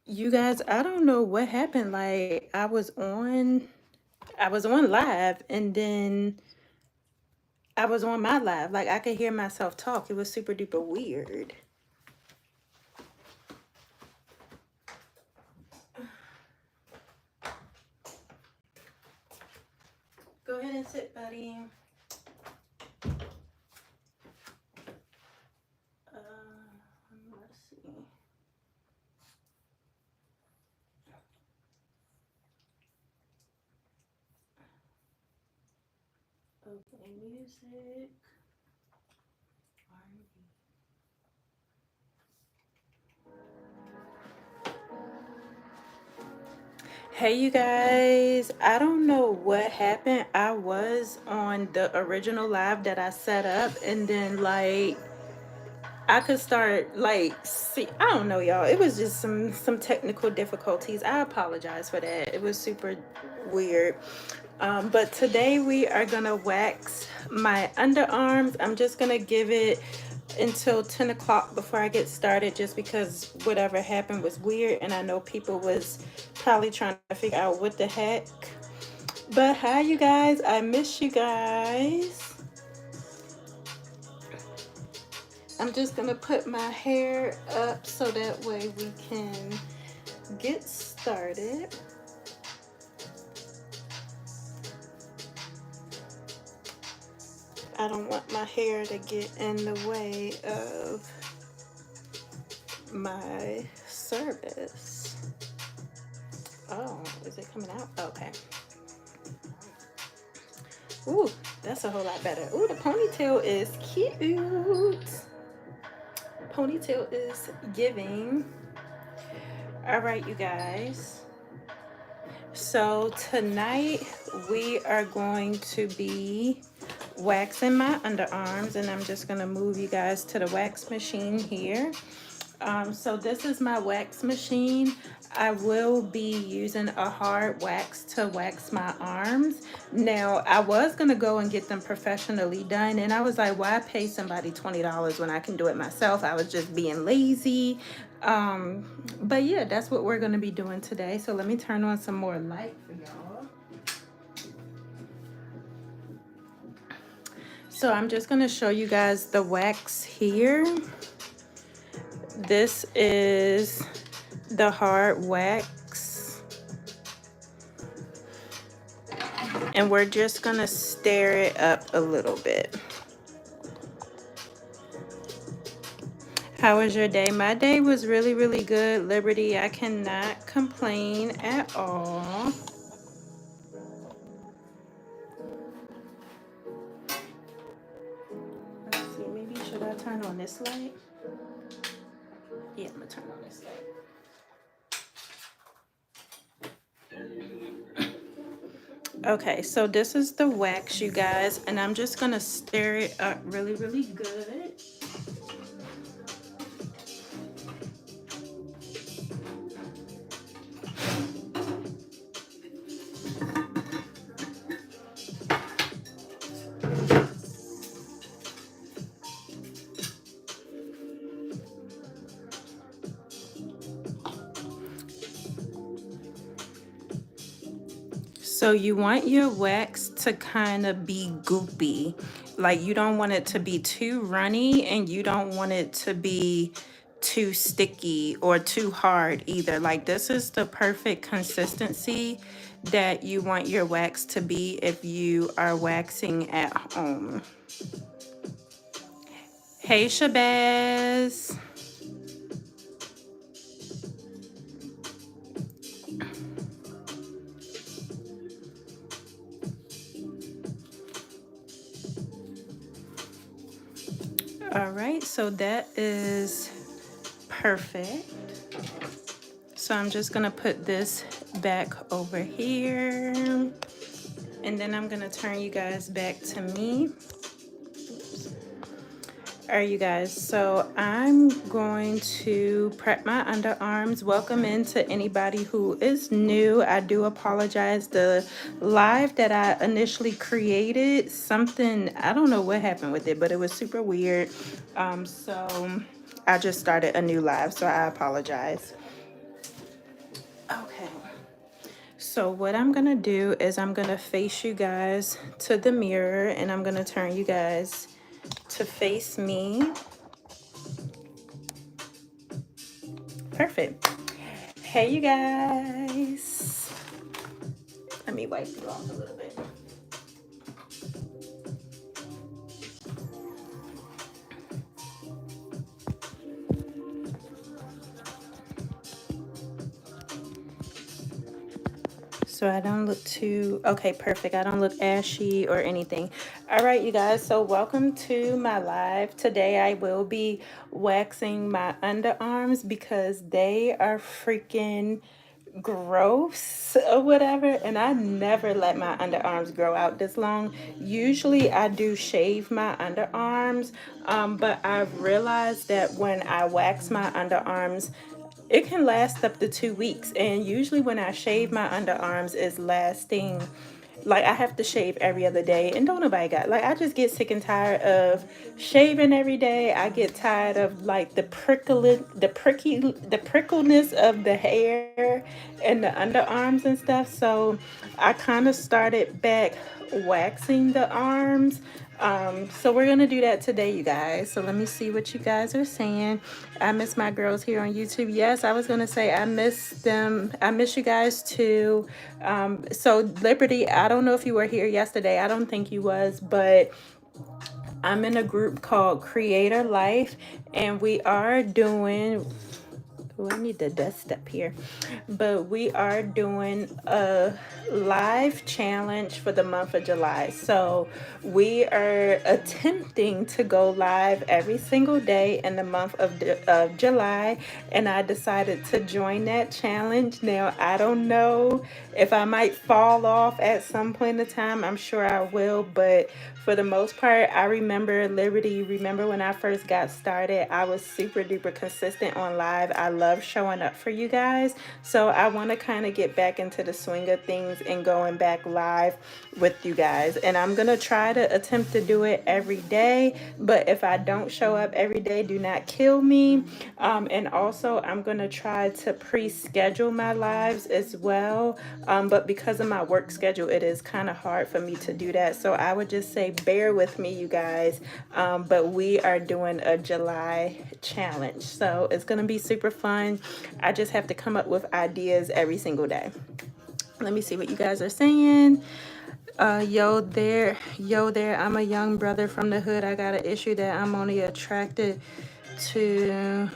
You guys, I don't know what happened. Like I was on live and then I was on my live. Like I could hear myself talk. It was super duper weird. Go ahead and sit, buddy. Let's see. Okay, music. R&B. Hey, you guys. I don't know what happened. I was on the original live that I set up, and then I could start see. I don't know, y'all. It was just some technical difficulties. I apologize for that. It was super weird. But today we are gonna wax my underarms. I'm just gonna give it until 10 o'clock before I get started, just because whatever happened was weird, and I know people was probably trying to figure out what the heck. But hi, you guys. I miss you guys. I'm just gonna put my hair up so that way we can get started. I don't want my hair to get in the way of my service. Oh, is it coming out? Okay. Ooh, that's a whole lot better. Ooh, the ponytail is cute. Ponytail is giving. All right, you guys. So tonight we are going to be waxing my underarms, and I'm just going to move you guys to the wax machine here. So this is my wax machine. I will be using a hard wax to wax my arms. Now, I was going to go and get them professionally done, and I was like, why pay somebody $20 when I can do it myself? I was just being lazy. But yeah, that's what we're going to be doing today. So let me turn on some more light for y'all. So I'm just going to show you guys the wax here. This is the hard wax, and we're just gonna stir it up a little bit. How was your day? My day was really good, Liberty. I cannot complain at all. Let's see, maybe should I turn on this light? Yeah, I'm gonna turn on this light. Okay, so this is the wax, you guys, and I'm just gonna stir it up really good. So you want your wax to kind of be goopy. Like you don't want it to be too runny, and you don't want it to be too sticky or too hard either. Like this is the perfect consistency that you want your wax to be if you are waxing at home. Hey, Shabazz. All right, so that is perfect. So I'm just gonna put this back over here, and then I'm gonna turn you guys back to me. All right, you guys, so I'm going to prep my underarms. Welcome into anybody who is new. I do apologize. The live that I initially created, something, I don't know what happened with it, but it was super weird. So I just started a new live, so I apologize. So what I'm gonna do is I'm gonna face you guys to the mirror, and I'm gonna turn you guys to face me. Perfect. Hey you guys. Let me wipe you off a little bit. So I don't look too, okay, perfect. I don't look ashy or anything. All right, you guys, so welcome to my live. Today I will be waxing my underarms because they are freaking gross or whatever, and I never let my underarms grow out this long. Usually I do shave my underarms, but I've realized that when I wax my underarms, it can last up to 2 weeks, and usually when I shave my underarms is lasting, like I have to shave every other day, and don't nobody got, like, I just get sick and tired of shaving every day. I get tired of like the prickleness of the hair and the underarms and stuff. So I kind of started back waxing the arms. So we're gonna do that today, you guys. So let me see what you guys are saying. I miss my girls here on YouTube. Yes, I was gonna say I miss them. I miss you guys too. So Liberty, I don't know if you were here yesterday. I don't think you was, but I'm in a group called Creator Life, and we are doing, oh, I need the dust up here. But we are doing a live challenge for the month of July. So we are attempting to go live every single day in the month of July. And I decided to join that challenge. Now, I don't know if I might fall off at some point in time. I'm sure I will, but for the most part, I remember, Liberty, remember when I first got started, I was super duper consistent on live. I love showing up for you guys. So I want to kind of get back into the swing of things and going back live with you guys. And I'm going to try to attempt to do it every day. But if I don't show up every day, do not kill me. And also, I'm going to try to pre-schedule my lives as well. But because of my work schedule, it is kind of hard for me to do that. So I would just say bear with me, you guys. But we are doing a July challenge. So it's going to be super fun. I just have to come up with ideas every single day. Let me see what you guys are saying. Yo there, I'm a young brother from the hood. I got an issue that I'm only attracted to.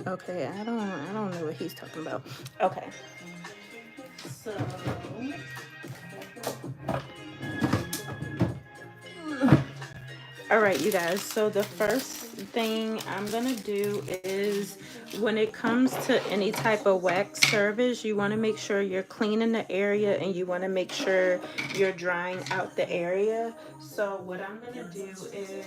Okay, I don't know what he's talking about. Okay. So all right, you guys, so the first thing I'm gonna do is, when it comes to any type of wax service, you want to make sure you're cleaning the area, and you want to make sure you're drying out the area. So what I'm gonna do is,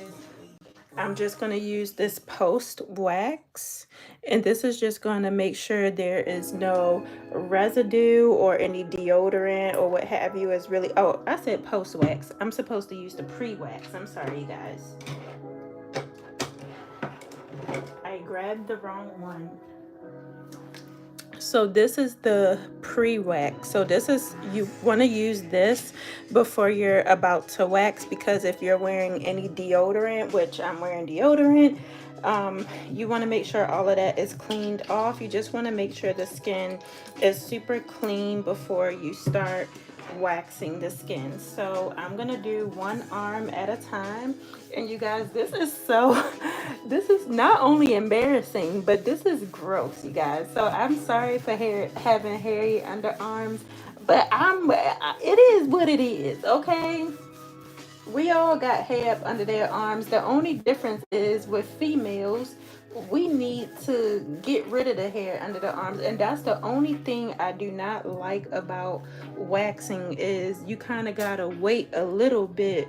I'm just going to use this post wax, and this is just going to make sure there is no residue or any deodorant or what have you. Is really, oh, I said post wax. I'm supposed to use the pre-wax. I'm sorry, you guys. I grabbed the wrong one. So this is the pre-wax. So this is, you want to use this before you're about to wax, because if you're wearing any deodorant, which I'm wearing deodorant, you want to make sure all of that is cleaned off. You just want to make sure the skin is super clean before you start waxing the skin. So I'm gonna do one arm at a time. And you guys, this is so this is not only embarrassing, but this is gross, you guys. So I'm sorry for having hairy underarms, but it is what it is. Okay, we all got hair up under their arms. The only difference is, with females, we need to get rid of the hair under the arms, and that's the only thing I do not like about waxing, is you kind of gotta wait a little bit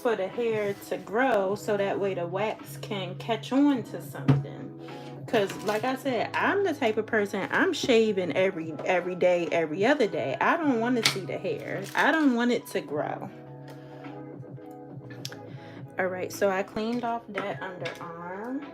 for the hair to grow, so that way the wax can catch on to something. Because like I said, I'm the type of person, I'm shaving every day, every other day. I don't want to see the hair. I don't want it to grow. All right, so I cleaned off that underarm.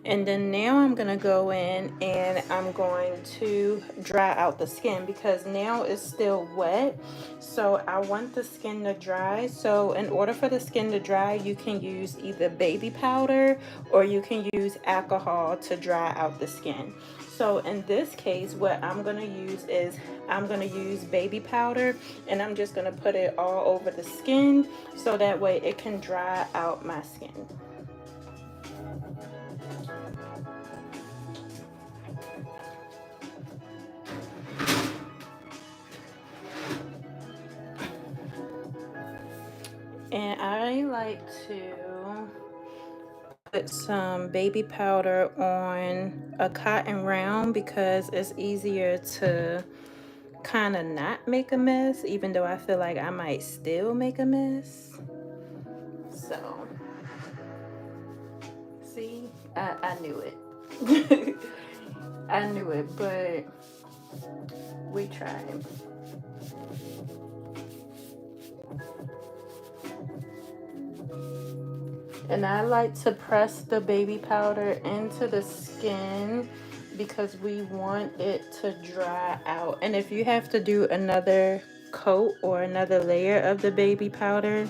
And then now I'm going to go in and I'm going to dry out the skin because now it's still wet. So I want the skin to dry. So in order for the skin to dry, you can use either baby powder or you can use alcohol to dry out the skin. So in this case, what I'm going to use is I'm going to use baby powder, and I'm just going to put it all over the skin so that way it can dry out my skin. And I like to put some baby powder on a cotton round because it's easier to kind of not make a mess, even though I feel like I might still make a mess. So, see, I knew it. I knew it, but we tried. And I like to press the baby powder into the skin because we want it to dry out. And if you have to do another coat or another layer of the baby powder,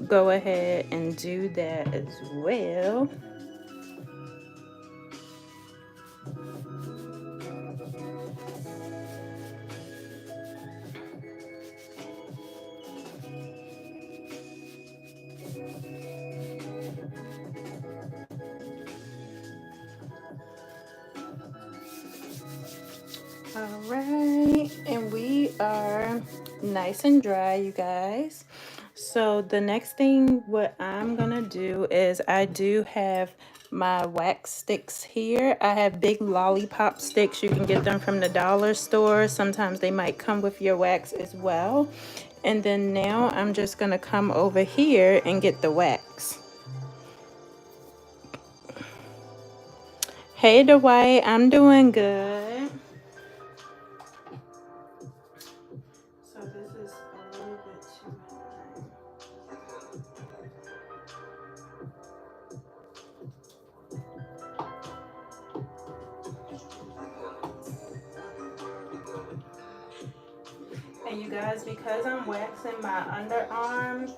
go ahead and do that as well. All right, and we are nice and dry, you guys. So the next thing what I'm gonna do is I do have my wax sticks here. I have big lollipop sticks. You can get them from the dollar store. Sometimes they might come with your wax as well. And then now I'm just gonna come over here and get the wax. Hey Dwight, I'm doing good. So this is a little bit too high. And you guys, because I'm waxing my underarm,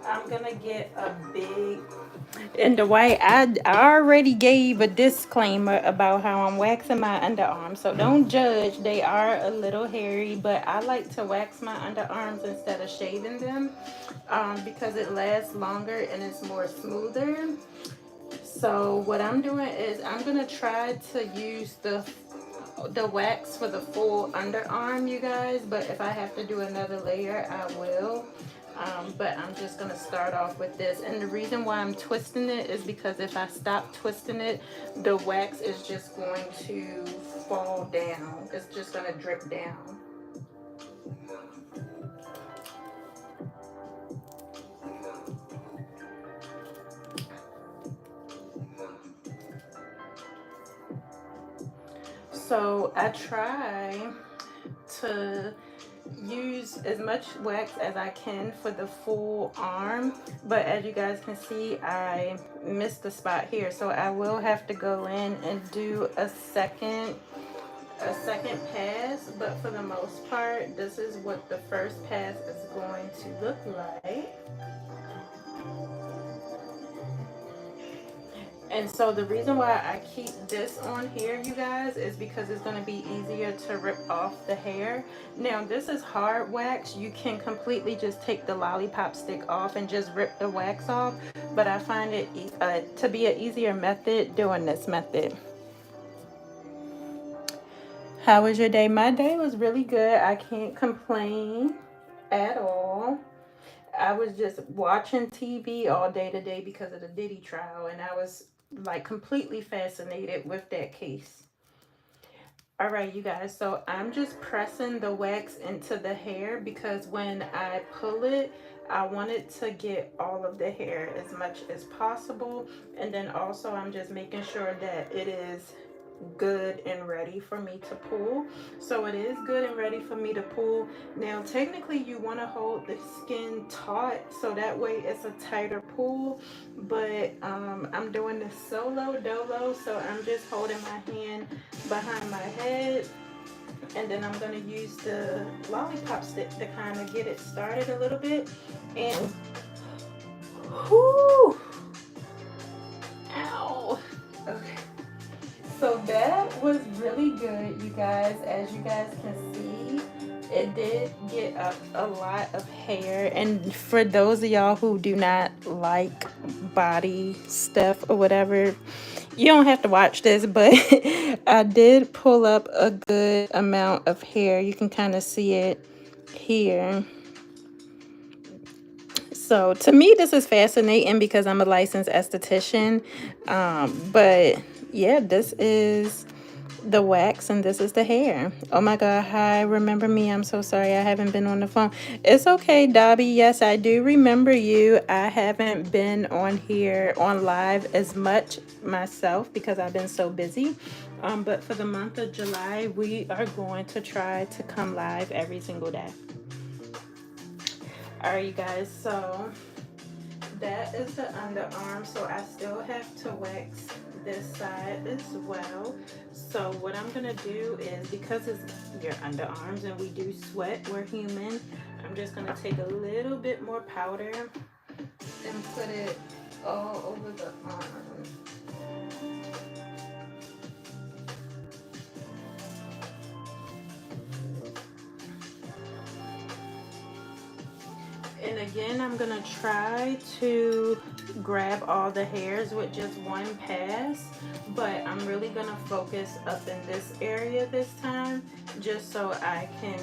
I'm gonna get a big, and the white, I already gave a disclaimer about how I'm waxing my underarms, so don't judge. They are a little hairy, but I like to wax my underarms instead of shaving them because it lasts longer and it's more smoother. So what I'm doing is I'm gonna try to use the wax for the full underarm, you guys, but if I have to do another layer, I will. But I'm just gonna start off with this, and the reason why I'm twisting it is because if I stop twisting it, the wax is just going to fall down. It's just gonna drip down. So I try to use as much wax as I can for the full arm, but as you guys can see, I missed the spot here, so I will have to go in and do a second pass. But for the most part, this is what the first pass is going to look like. And so the reason why I keep this on here, you guys, is because it's going to be easier to rip off the hair. Now, this is hard wax. You can completely just take the lollipop stick off and just rip the wax off. But I find it to be an easier method doing this method. How was your day? My day was really good. I can't complain at all. I was just watching TV all day today because of the Diddy trial, and I was like completely fascinated with that case. All right, you guys, so I'm just pressing the wax into the hair because when I pull it, I want it to get all of the hair as much as possible. And then also I'm just making sure that it is good and ready for me to pull. So it is good and ready for me to pull. Now technically you want to hold the skin taut so that way it's a tighter pull, but I'm doing this solo dolo, so I'm just holding my hand behind my head, and then I'm going to use the lollipop stick to kind of get it started a little bit. And whoo, ow, okay. So that was really good, you guys. As you guys can see, it did get a lot of hair. And for those of y'all who do not like body stuff or whatever, you don't have to watch this, but I did pull up a good amount of hair. You can kind of see it here. So to me, this is fascinating because I'm a licensed esthetician. But yeah, this is the wax and this is the hair. Oh my God. Hi, remember me? I'm so sorry I haven't been on the phone. It's okay, Dobby. Yes, I do remember you. I haven't been on here on live as much myself because I've been so busy. But for the month of July, we are going to try to come live every single day. All right, you guys, so that is the underarm. So I still have to wax this side as well. So what I'm gonna do is, because it's your underarms and we do sweat, we're human, I'm just gonna take a little bit more powder and put it all over the arm. And again, I'm gonna try to grab all the hairs with just one pass, but I'm really gonna focus up in this area this time, just so I can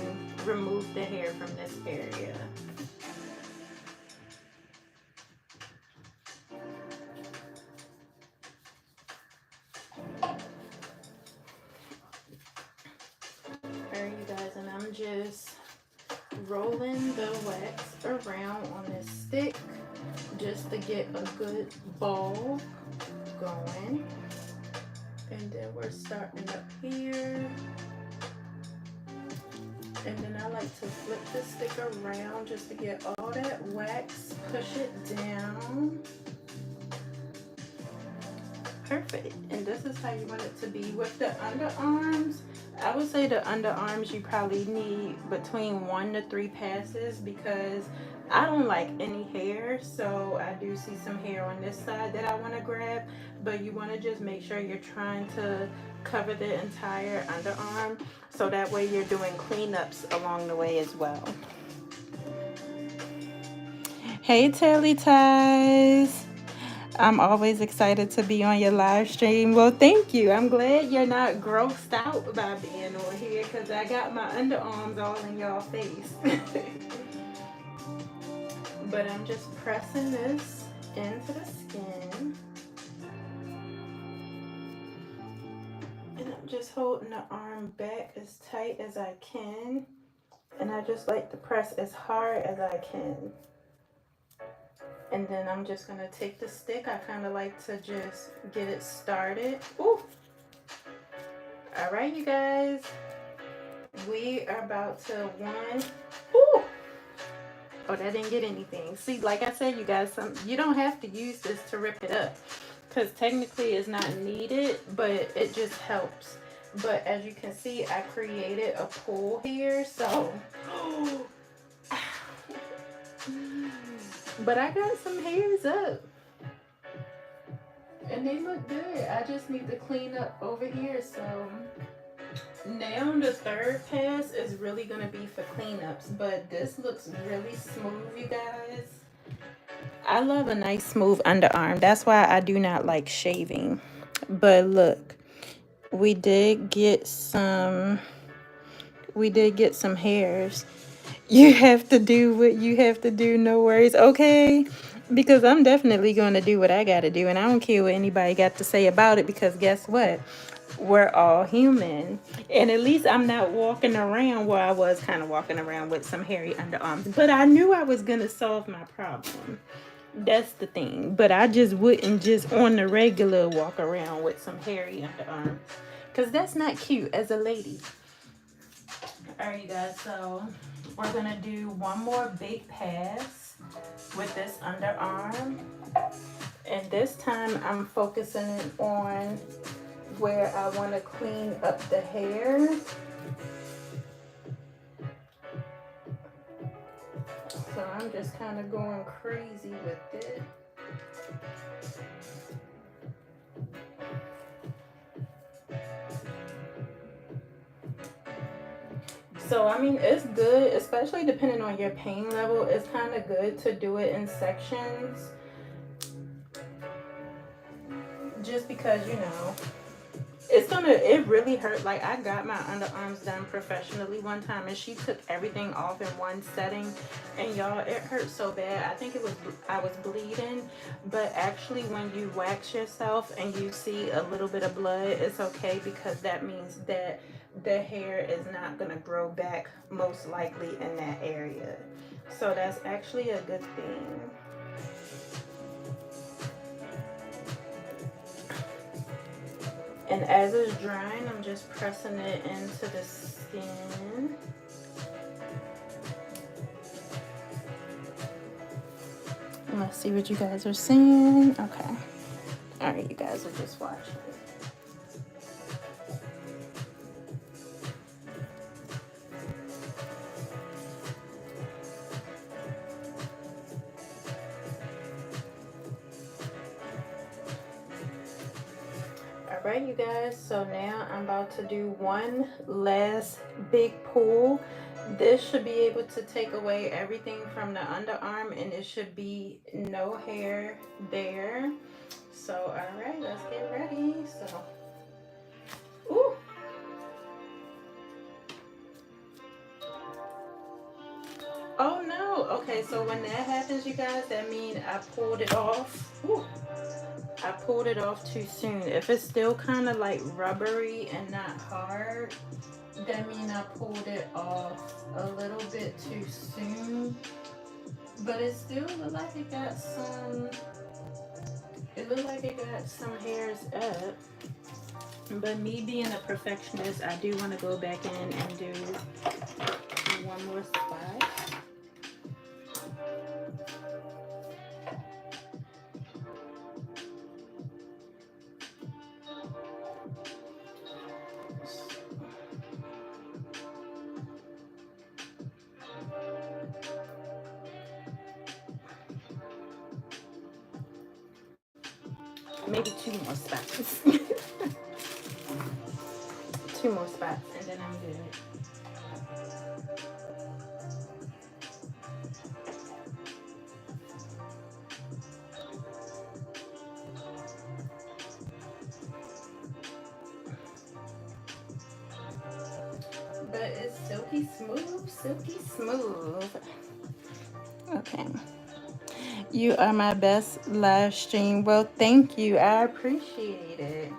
remove the hair from this area. Alright, you guys, and I'm just rolling the wax around on this stick just to get a good ball going. And then we're starting up here. And then I like to flip the stick around just to get all that wax, push it down. Perfect. And this is how you want it to be. With the underarms, I would say the underarms you probably need between 1 to 3 passes because I don't like any hair. So I do see some hair on this side that I want to grab, but you want to just make sure you're trying to cover the entire underarm so that way you're doing cleanups along the way as well. Hey Telly Ties. I'm always excited to be on your live stream. Well, thank you. I'm glad you're not grossed out by being on here because I got my underarms all in y'all face. But I'm just pressing this into the skin. And I'm just holding the arm back as tight as I can. And I just like to press as hard as I can. And then I'm just gonna take the stick. I kind of like to just get it started. Ooh. All right, you guys. We are about to one. Ooh. Oh, that didn't get anything. See, like I said, you guys, you don't have to use this to rip it up because technically it's not needed, but it just helps. But as you can see, I created a pool here, so. But I got some hairs up. And they look good. I just need to clean up over here. So now the third pass is really going to be for cleanups. But this looks really smooth, you guys. I love a nice smooth underarm. That's why I do not like shaving. But look, we did get some hairs. You have to do what you have to do, no worries, okay? Because I'm definitely going to do what I got to do, and I don't care what anybody got to say about it, because guess what? We're all human. And at least I'm not walking around where I was kind of walking around with some hairy underarms. But I knew I was going to solve my problem. That's the thing. But I just wouldn't just on the regular walk around with some hairy underarms. because that's not cute as a lady. All right, you guys, so we're gonna do one more big pass with this underarm, and this time I'm focusing it on where I want to clean up the hair. So I'm just kind of going crazy with it. So, I mean, it's good, especially depending on your pain level. It's kind of good to do it in sections. Just because, you know, it really hurt. Like, I got my underarms done professionally one time, and she took everything off in one setting. And y'all, it hurt so bad. I think I was bleeding. But actually, when you wax yourself and you see a little bit of blood, it's okay, because that means that the hair is not going to grow back, most likely, in that area. So that's actually a good thing. And as it's drying, I'm just pressing it into the skin. Let's see what you guys are seeing. Okay. All right, you guys are just watching. All right, you guys, so now I'm about to do one last big pull. This should be able to take away everything from the underarm, and it should be no hair there. So, all right, let's get ready. So, ooh. Oh no. Okay, so when that happens, you guys, that means I pulled it off. Ooh. I pulled it off too soon. If it's still kind of like rubbery and not hard, that means I pulled it off a little bit too soon. But it still look like it got some, hairs up. But me being a perfectionist, I do want to go back in and do one more spot. Maybe two more spots. Two more spots, and then I'm good. But it's silky smooth, silky smooth. Okay. You are my best live stream. Well, thank you. I appreciate it.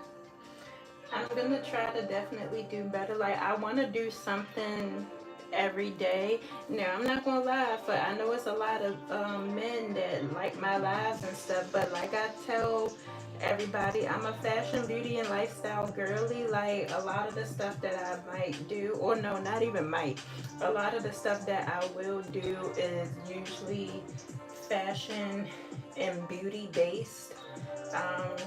I'm gonna try to definitely do better. Like, I want to do something every day. Now, I'm not gonna lie, but I know it's a lot of men that like my lives and stuff. But like I tell everybody, I'm a fashion, beauty, and lifestyle girly. Like, a lot of the stuff that I might do, or no, not even might. A lot of the stuff that I will do is usually fashion and beauty based. Um,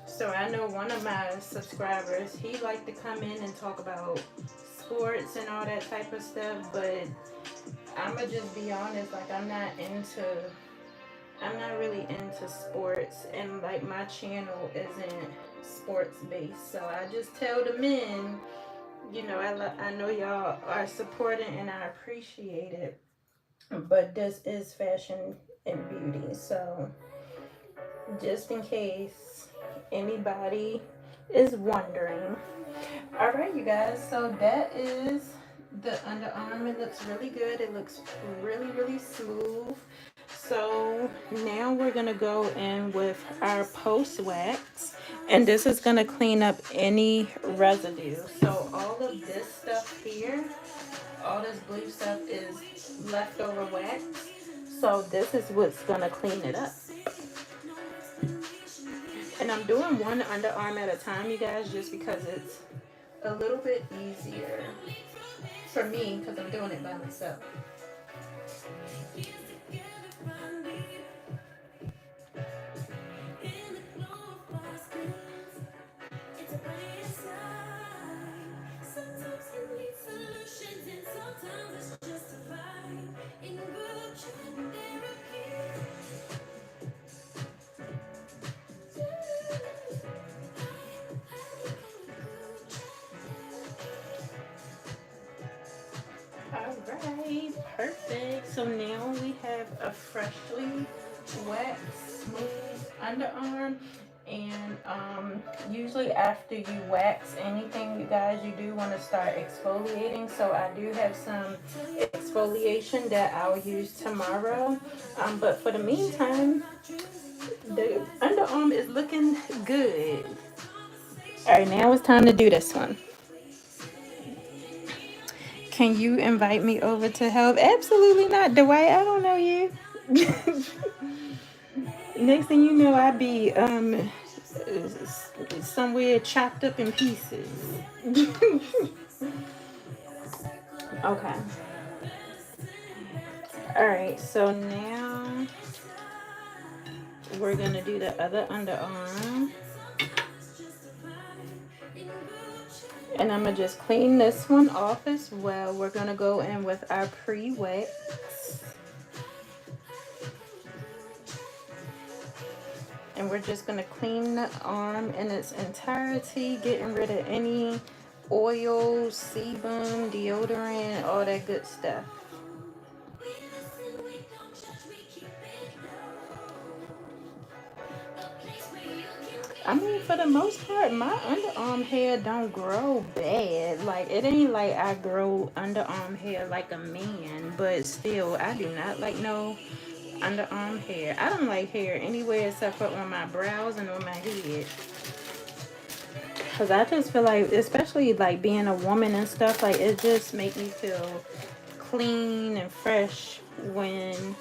so I know one of my subscribers, he liked to come in and talk about sports and all that type of stuff, but I'ma just be honest, like I'm not really into sports, and like my channel isn't sports based. So I just tell the men, you know, I know y'all are supporting and I appreciate it, but this is fashion and beauty. So just in case anybody is wondering. All right, you guys, so that is the underarm. It looks really good. It looks really, really smooth. So now we're gonna go in with our post wax, and this is gonna clean up any residue. So all of this stuff here, all this blue stuff is leftover wax. So this is what's gonna clean it up. And I'm doing one underarm at a time, you guys, just because it's a little bit easier for me because I'm doing it by myself. Alright, perfect. So now we have a freshly waxed, smooth underarm. And usually after you wax anything, you guys, you do want to start exfoliating. So I do have some exfoliation that I'll use tomorrow. But for the meantime, the underarm is looking good. Alright, now it's time to do this one. Can you invite me over to help? Absolutely not, Dwight. I don't know you. Next thing you know, I be somewhere chopped up in pieces. Okay. All right. So now we're gonna do the other underarm, and I'm gonna just clean this one off as well. We're gonna go in with our pre-wax. And we're just going to clean the arm in its entirety, getting rid of any oil, sebum, deodorant, all that good stuff. I mean, for the most part, my underarm hair don't grow bad. Like, it ain't like I grow underarm hair like a man, but still, I do not like no underarm hair. I don't like hair anywhere except for on my brows and on my head. Because I just feel like, especially like being a woman and stuff, like it just make me feel clean and fresh when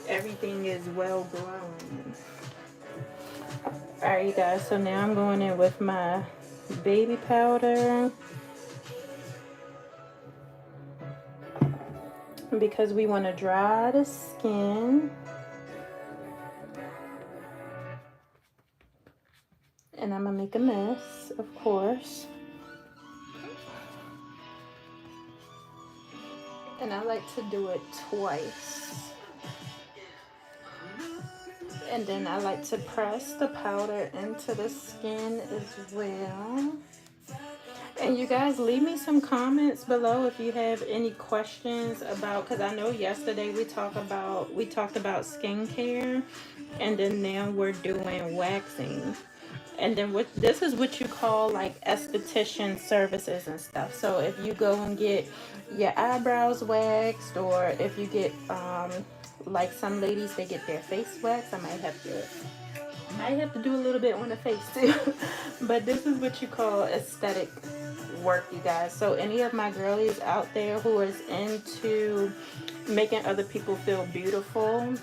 everything is well grown. Alright, you guys, so now I'm going in with my baby powder. Because we want to dry the skin. And I'm going to make a mess, of course. And I like to do it twice. And then I like to press the powder into the skin as well. And you guys, leave me some comments below if you have any questions about, because I know yesterday we talked about skincare, and then now we're doing waxing. And then this is what you call like esthetician services and stuff. So if you go and get your eyebrows waxed, or if you get like some ladies, they get their face waxed. I might have to do a little bit on the face too. But this is what you call aesthetic work, you guys. So any of my girlies out there who is into making other people feel beautiful,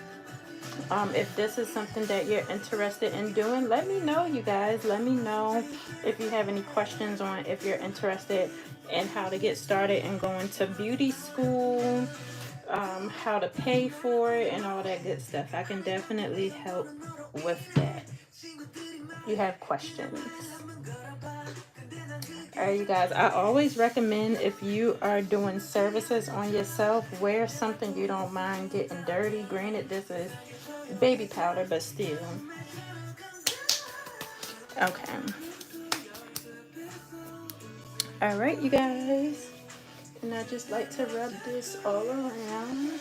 if this is something that you're interested in doing, let me know, you guys. Let me know if you have any questions on if you're interested in how to get started and going to beauty school, how to pay for it, and all that good stuff. I can definitely help with that. You have questions. Alright, you guys, I always recommend, if you are doing services on yourself, wear something you don't mind getting dirty. Granted, this is baby powder, but still. Okay. Alright, you guys. And I just like to rub this all around.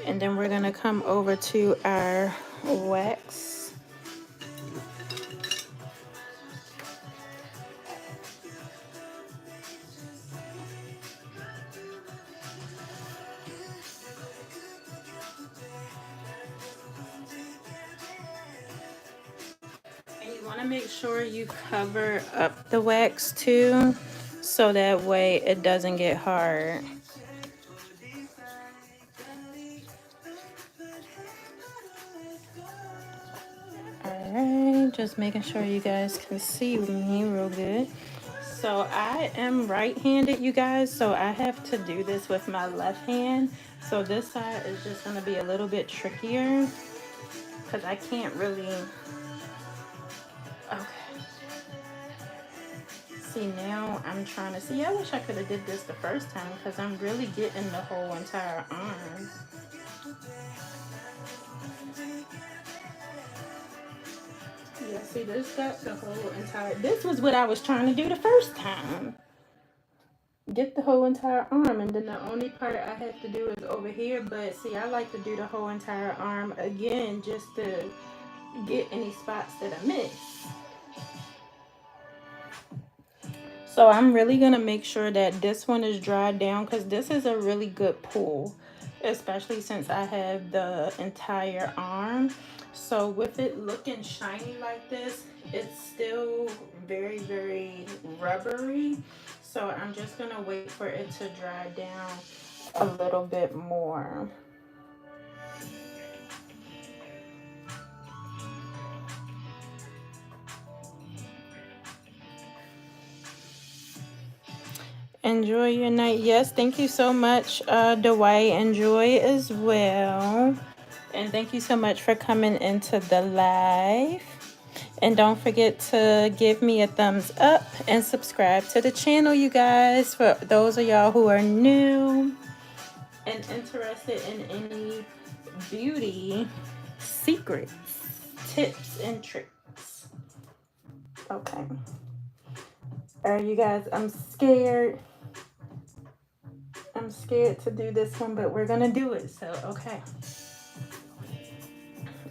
And then we're going to come over to our wax. And you want to make sure you cover up the wax too, so that way it doesn't get hard. Alright. Just making sure you guys can see me real good. So I am right-handed, you guys, so I have to do this with my left hand. So this side is just going to be a little bit trickier because I can't really... Okay. See, now I'm trying to see. I wish I could have did this the first time because I'm really getting the whole entire arm. Yeah, see, this got the whole entire... This was what I was trying to do the first time. Get the whole entire arm, and then the only part I have to do is over here. But see, I like to do the whole entire arm again just to get any spots that I miss. So I'm really going to make sure that this one is dried down because this is a really good pull, especially since I have the entire arm. So with it looking shiny like this, it's still very, very rubbery. So I'm just going to wait for it to dry down a little bit more. Enjoy your night. Yes, thank you so much, Dwight. Enjoy as well. And thank you so much for coming into the live. And don't forget to give me a thumbs up and subscribe to the channel, you guys. For those of y'all who are new and interested in any beauty secrets, tips, and tricks. Okay. All right, you guys, I'm scared. I'm scared to do this one, but we're going to do it. So, okay.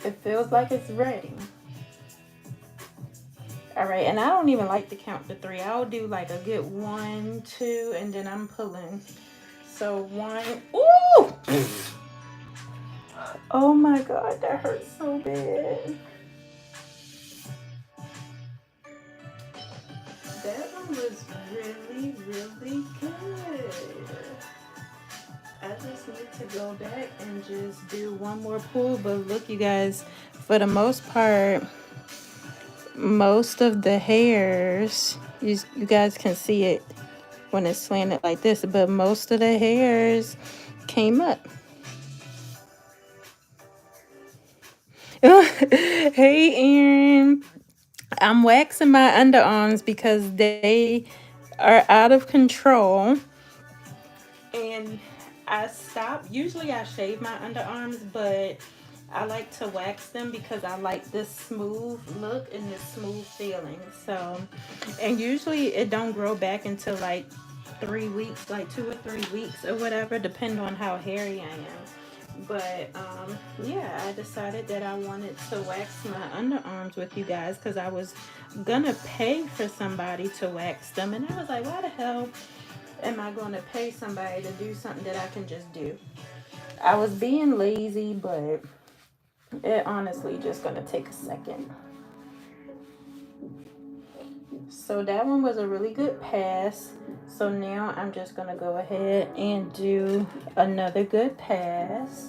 It feels like it's ready. All right, and I don't even like to count to 3. I'll do like a good 1, 2, and then I'm pulling. So 1, ooh! Oh my God, that hurts so bad. That one was really, really good. I just need to go back and just do one more pull. But look, you guys, for the most part, most of the hairs, you guys can see it when it's slanted like this, but most of the hairs came up. Hey, Aaron. I'm waxing my underarms because they are out of control. And I stopped. Usually I shave my underarms, but I like to wax them because I like this smooth look and this smooth feeling. So, and usually it don't grow back until like 3 weeks, like 2 or 3 weeks or whatever, depending on how hairy I am. But yeah, I decided that I wanted to wax my underarms with you guys because I was gonna pay for somebody to wax them, and I was like, why the hell am I going to pay somebody to do something that I can just do? I was being lazy, but it honestly just going to take a second. So that one was a really good pass. So now I'm just going to go ahead and do another good pass.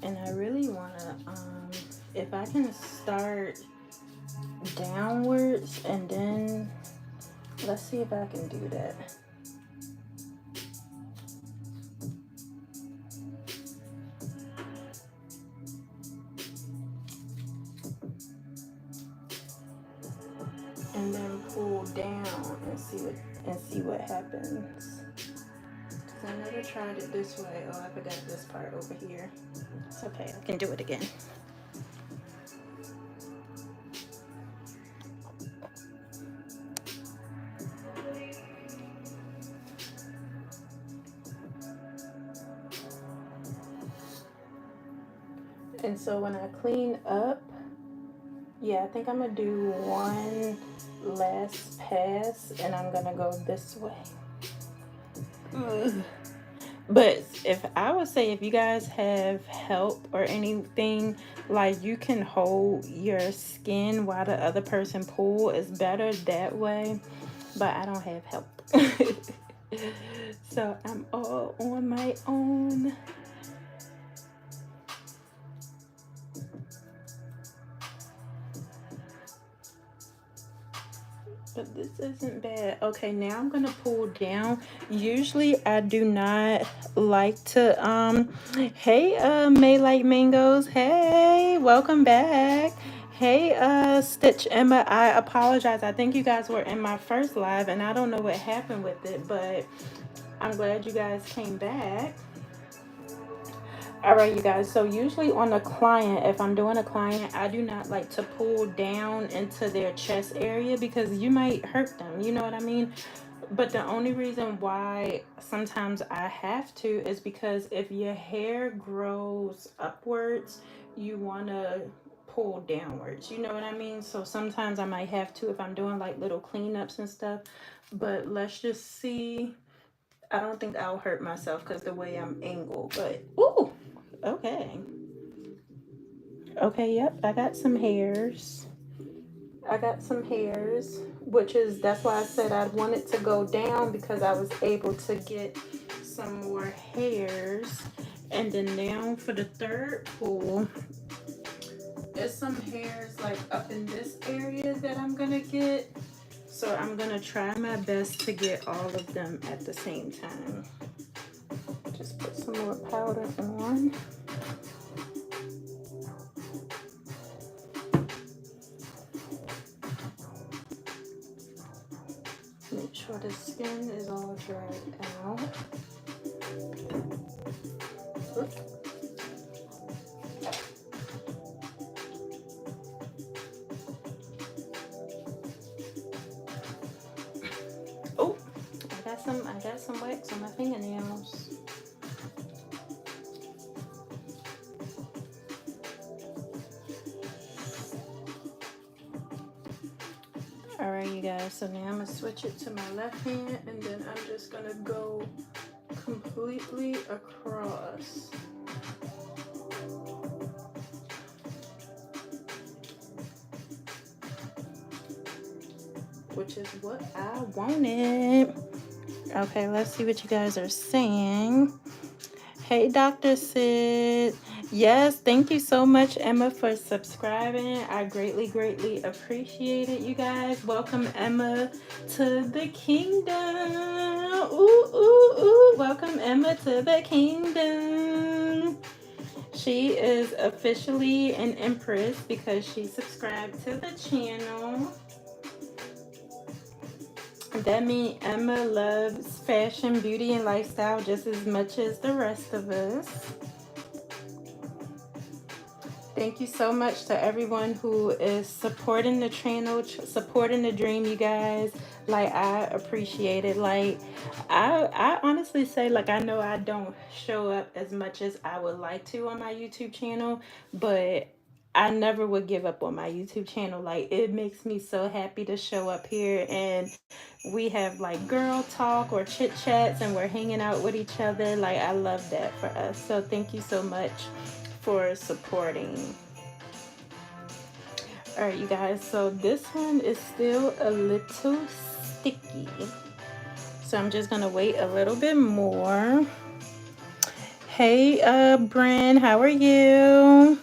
And I really want to, if I can start downwards and then, let's see if I can do that. And then pull down and see what happens. I never tried it this way. Oh, I forgot this part over here. It's okay, I can do it again. And so when I clean up, yeah, I think I'm gonna do one last pass and I'm gonna go this way. Ugh. But if I would say, if you guys have help or anything, like you can hold your skin while the other person pull, is better that way. But I don't have help. So I'm all on my own. But this isn't bad. Okay, now I'm gonna pull down. Usually I do not like to hey May Like Mangoes. Hey, welcome back. Hey Stitch Emma, I apologize. I think you guys were in my first live and I don't know what happened with it, but I'm glad you guys came back. All right, you guys. So usually on a client, if I'm doing a client, I do not like to pull down into their chest area because you might hurt them. You know what I mean? But the only reason why sometimes I have to is because if your hair grows upwards, you want to pull downwards. You know what I mean? So sometimes I might have to if I'm doing like little cleanups and stuff. But let's just see. I don't think I'll hurt myself because the way I'm angled. But, ooh, okay. Okay, yep, I got some hairs. I got some hairs, which is, that's why I said I wanted to go down because I was able to get some more hairs. And then now for the third pull, there's some hairs like up in this area that I'm gonna get. So I'm gonna try my best to get all of them at the same time. Just put some more powder on. Make sure the skin is all dried out. Oh, I got some wax on my fingernails. All right, you guys. So now I'm gonna switch it to my left hand, and then I'm just gonna go completely across. Which is what I wanted. Okay, let's see what you guys are saying. Hey, Dr. Sid. Yes, thank you so much, Emma, for subscribing. I greatly, greatly appreciate it, you guys. Welcome, Emma, to the kingdom. Ooh, ooh, ooh. Welcome, Emma, to the kingdom. She is officially an Empress because she subscribed to the channel. That means Emma loves fashion, beauty, and lifestyle just as much as the rest of us. Thank you so much to everyone who is supporting the channel, supporting the dream, you guys. Like, I appreciate it. Like, I honestly say, like, I know I don't show up as much as I would like to on my YouTube channel, but I never would give up on my YouTube channel. Like, it makes me so happy to show up here and we have like girl talk or chit chats and we're hanging out with each other. Like, I love that for us. So thank you so much for supporting. All right, you guys. So this one is still a little sticky. So I'm just gonna wait a little bit more. Hey, Bren, how are you?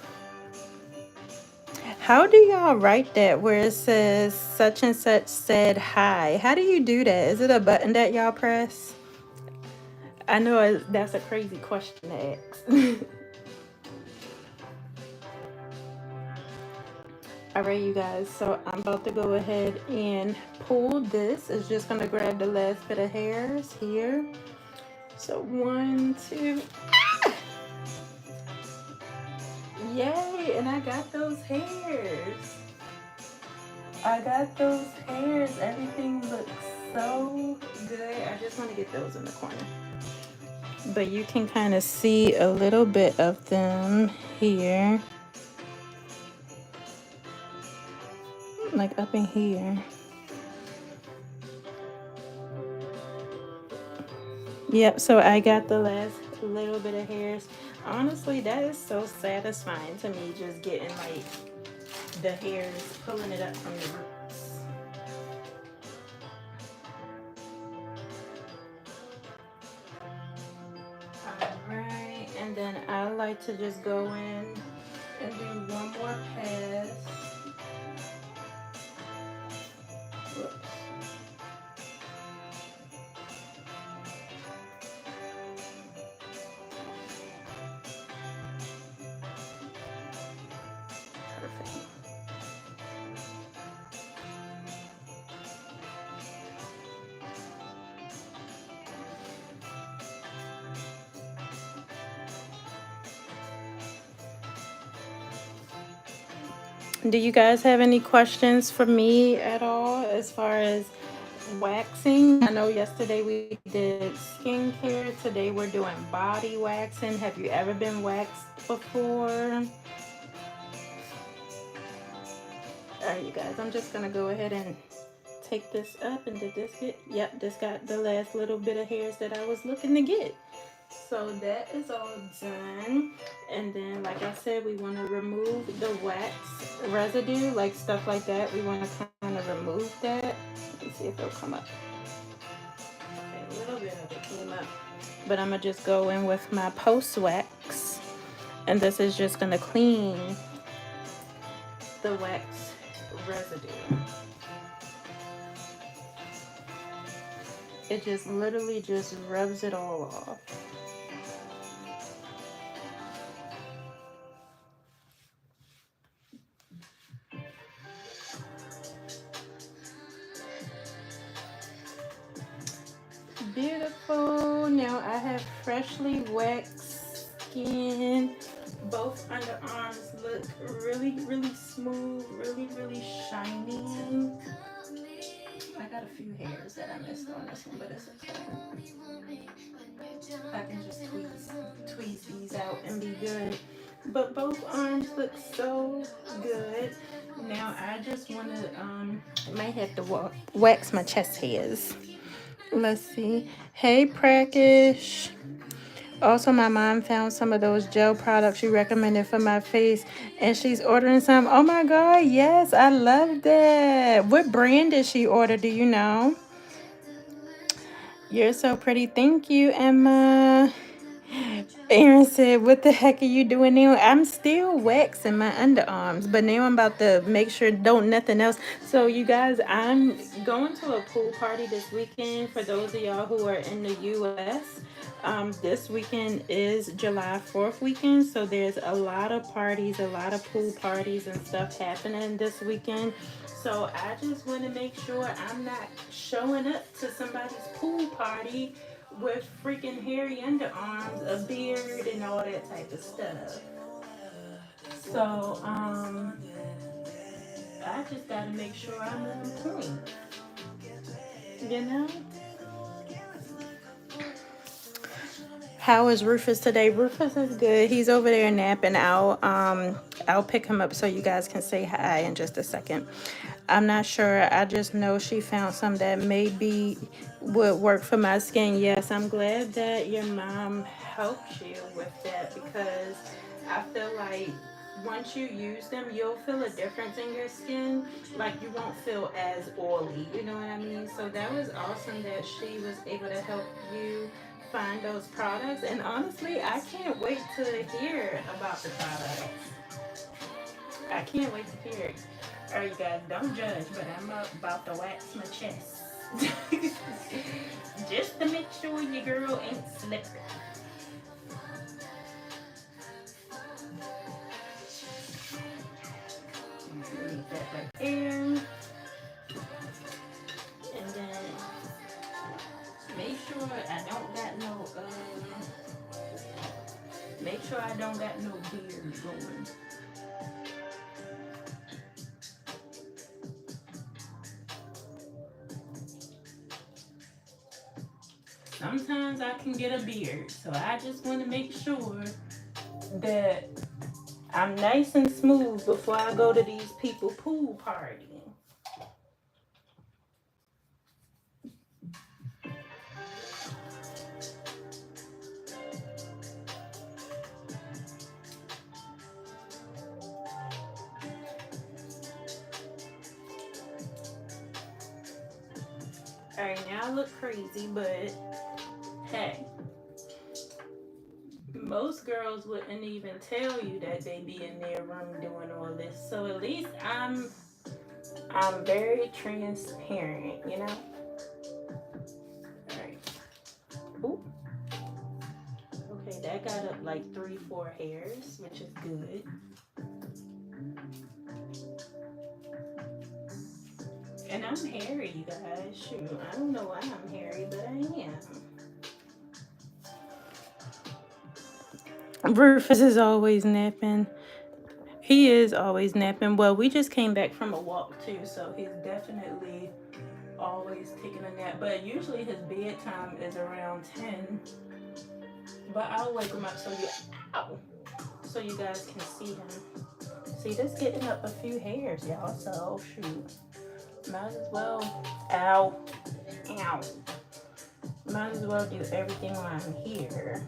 How do y'all write that where it says such and such said hi? How do you do that? Is it a button that y'all press? I know that's a crazy question to ask. All right, you guys. So I'm about to go ahead and pull this. It's just going to grab the last bit of hairs here. So 1, 2. Yay, and I got those hairs. I got those hairs. Everything looks so good. I just want to get those in the corner. But you can kind of see a little bit of them here. Like up in here. Yep, so I got the last little bit of hairs. Honestly, that is so satisfying to me, just getting like the hairs, pulling it up from the roots. Alright, and then I like to just go in and do one more pass. Whoops. Perfect. Do you guys have any questions for me at all as far as waxing? I know yesterday we did skincare. Today we're doing body waxing. Have you ever been waxed before? Alright, you guys, I'm just gonna go ahead and take this up. And did this get? Yep, this got the last little bit of hairs that I was looking to get. So that is all done. And then, like I said, we want to remove the wax residue, like stuff like that. We want to kind of remove that. Let me see if it'll come up. Okay, a little bit of it came up. But I'm going to just go in with my post wax. And this is just going to clean the wax residue. It just literally just rubs it all off. Beautiful. Now I have freshly waxed skin. Both underarms look really, really smooth, really, really shiny. I got a few hairs that I missed on this one, but it's okay. I can just tweeze these out and be good. But both arms look so good. Now I just want to, I might have to wax my chest hairs. Let's see. Hey, Prackish. Also, my mom found some of those gel products you recommended for my face, and she's ordering some. Oh my God, yes, I love that. What brand did she order? Do you know? You're so pretty. Thank you, Emma. Aaron said, what the heck are you doing now? I'm still waxing my underarms, but now I'm about to make sure don't nothing else. So you guys, I'm going to a pool party this weekend for those of y'all who are in the US. This weekend is July 4th weekend, so there's a lot of parties, a lot of pool parties and stuff happening this weekend. So I just want to make sure I'm not showing up to somebody's pool party with freaking hairy underarms, a beard, and all that type of stuff. So, I just gotta make sure I'm on point. You know? How is Rufus today? Rufus is good. He's over there napping. I'll pick him up so you guys can say hi in just a second. I'm not sure. I just know she found some that maybe would work for my skin. Yes, I'm glad that your mom helped you with that, because I feel like once you use them, you'll feel a difference in your skin. Like you won't feel as oily. You know what I mean? So that was awesome that she was able to help you find those products. And honestly, I can't wait to hear about the products. I can't wait to hear it. All right, you guys, don't judge, but I'm about to wax my chest. Just to make sure your girl ain't slipping. Leave that right there. And then make sure I don't got no, make sure I don't got no beard going. Sometimes I can get a beard, so I just want to make sure that I'm nice and smooth before I go to these people pool party. Alright, now I look crazy, but hey, most girls wouldn't even tell you that they be in their room doing all this. So at least I'm very transparent, you know? Alright. Ooh. Okay, that got up like 3-4 hairs, which is good. And I'm hairy, you guys. Shoot, I don't know why I'm hairy, but I am. Rufus is always napping. He is always napping. Well, we just came back from a walk too, so he's definitely always taking a nap. But usually his bedtime is around 10. But I'll wake him up so you guys can see him. See, this getting up a few hairs, y'all. So shoot, might as well. Ow, ow. Might as well do everything while I'm here.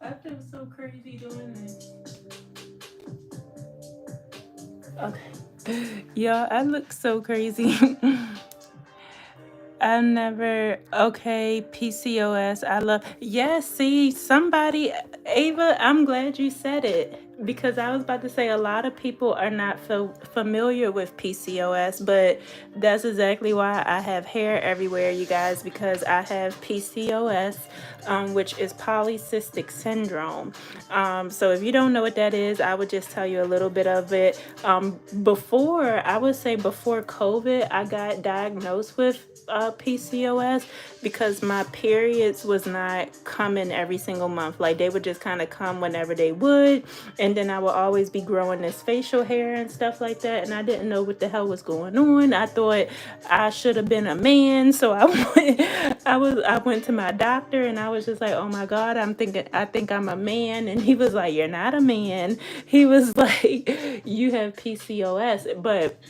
I feel so crazy doing this. Okay. Y'all, I look so crazy. I never, okay, PCOS, I love, yes, see, somebody, Ava, I'm glad you said it, because I was about to say a lot of people are not familiar with PCOS, but that's exactly why I have hair everywhere, you guys, because I have PCOS, which is polycystic syndrome. So if you don't know what that is, I would just tell you a little bit of it. I would say before COVID, I got diagnosed with PCOS because my periods was not coming every single month. Like they would just kind of come whenever they would, and then I would always be growing this facial hair and stuff like that, and I didn't know what the hell was going on. I thought I should have been a man, so I went to my doctor and I was just like, oh my god, I think I'm a man, and he was like, you're not a man. He was like, you have PCOS. But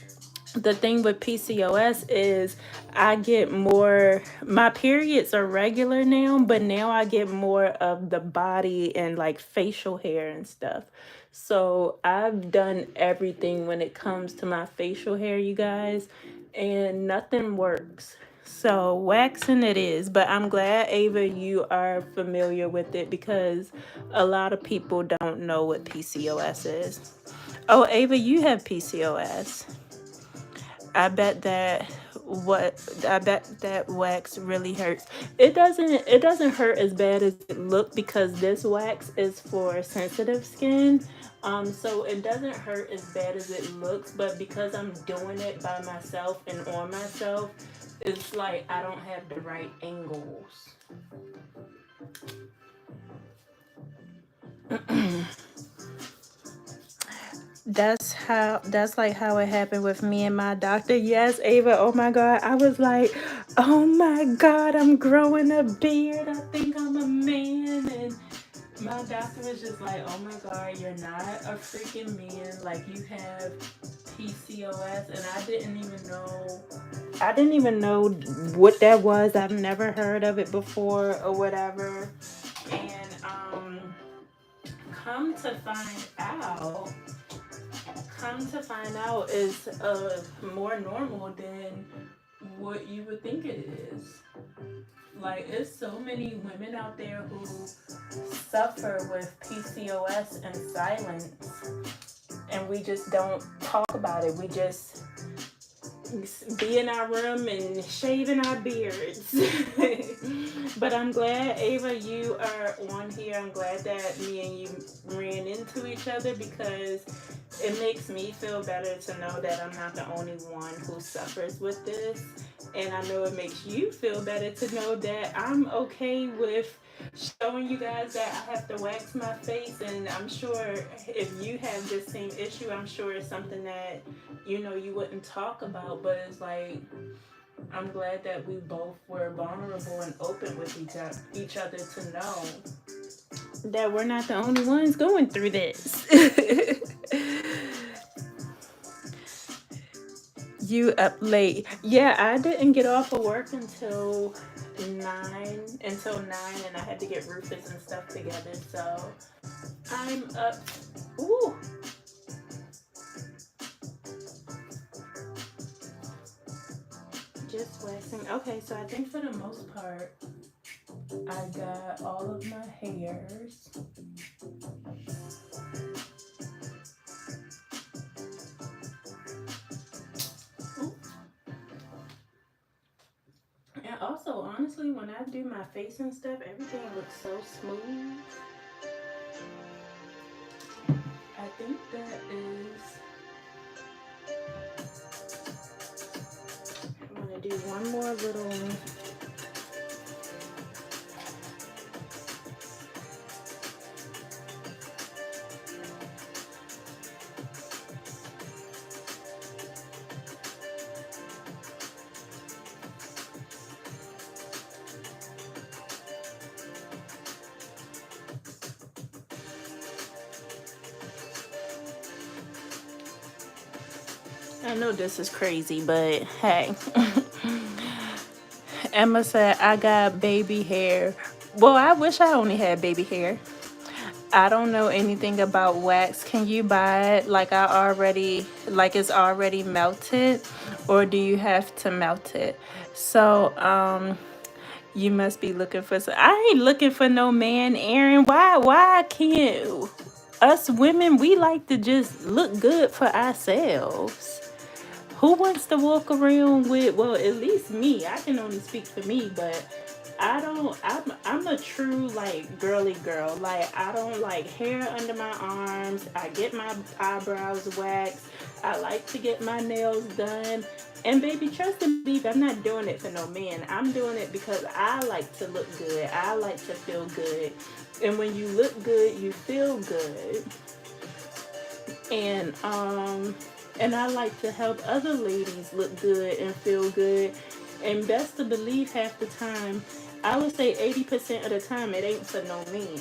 the thing with PCOS is I get more, my periods are regular now, but now I get more of the body and like facial hair and stuff. So I've done everything when it comes to my facial hair, you guys, and nothing works. So waxing it is, but I'm glad, Ava, you are familiar with it because a lot of people don't know what PCOS is. Oh, Ava, you have PCOS. I bet that wax really hurts. It doesn't hurt as bad as it look because this wax is for sensitive skin. So it doesn't hurt as bad as it looks, but because I'm doing it by myself and on myself, it's like I don't have the right angles. That's like how it happened with me and my doctor. Yes, Ava, oh my god. I was like, oh my god, I'm growing a beard. I think I'm a man. And my doctor was just like, oh my god, you're not a freaking man. Like you have PCOS. And I didn't even know what that was. I've never heard of it before or whatever. And come to find out is more normal than what you would think it is. Like, it's so many women out there who suffer with PCOS in silence, and we just don't talk about it. We just be in our room and shaving our beards. But I'm glad, Ava, you are on here. I'm glad that me and you ran into each other because it makes me feel better to know that I'm not the only one who suffers with this. And I know it makes you feel better to know that I'm okay with showing you guys that I have to wax my face. And I'm sure if you have this same issue, I'm sure it's something that you wouldn't talk about, but it's like I'm glad that we both were vulnerable and open with each other to know that we're not the only ones going through this. You up late? Yeah, I didn't get off of work until 9, and I had to get Rufus and stuff together. So I'm up. Ooh, just waxing. Okay, so I think for the most part, I got all of my hairs. Ooh. And also, honestly, when I do my face and stuff, everything looks so smooth. I think that is. I'm gonna do one more little. I know this is crazy, but hey. Emma said, I got baby hair. Well, I wish I only had baby hair. I don't know anything about wax. Can you buy it like it's already melted, or do you have to melt it? So, you must be looking for some. I ain't looking for no man, Aaron. Why can't us women, we like to just look good for ourselves? Who wants to walk around with, well, at least me, I can only speak for me, but I don't, I'm a true like girly girl. Like I don't like hair under my arms. I get my eyebrows waxed. I like to get my nails done. And baby, trust and believe, I'm not doing it for no man. I'm doing it because I like to look good. I like to feel good. And when you look good, you feel good. And and I like to help other ladies look good and feel good. And best to believe, half the time, I would say 80% of the time, it ain't for no man.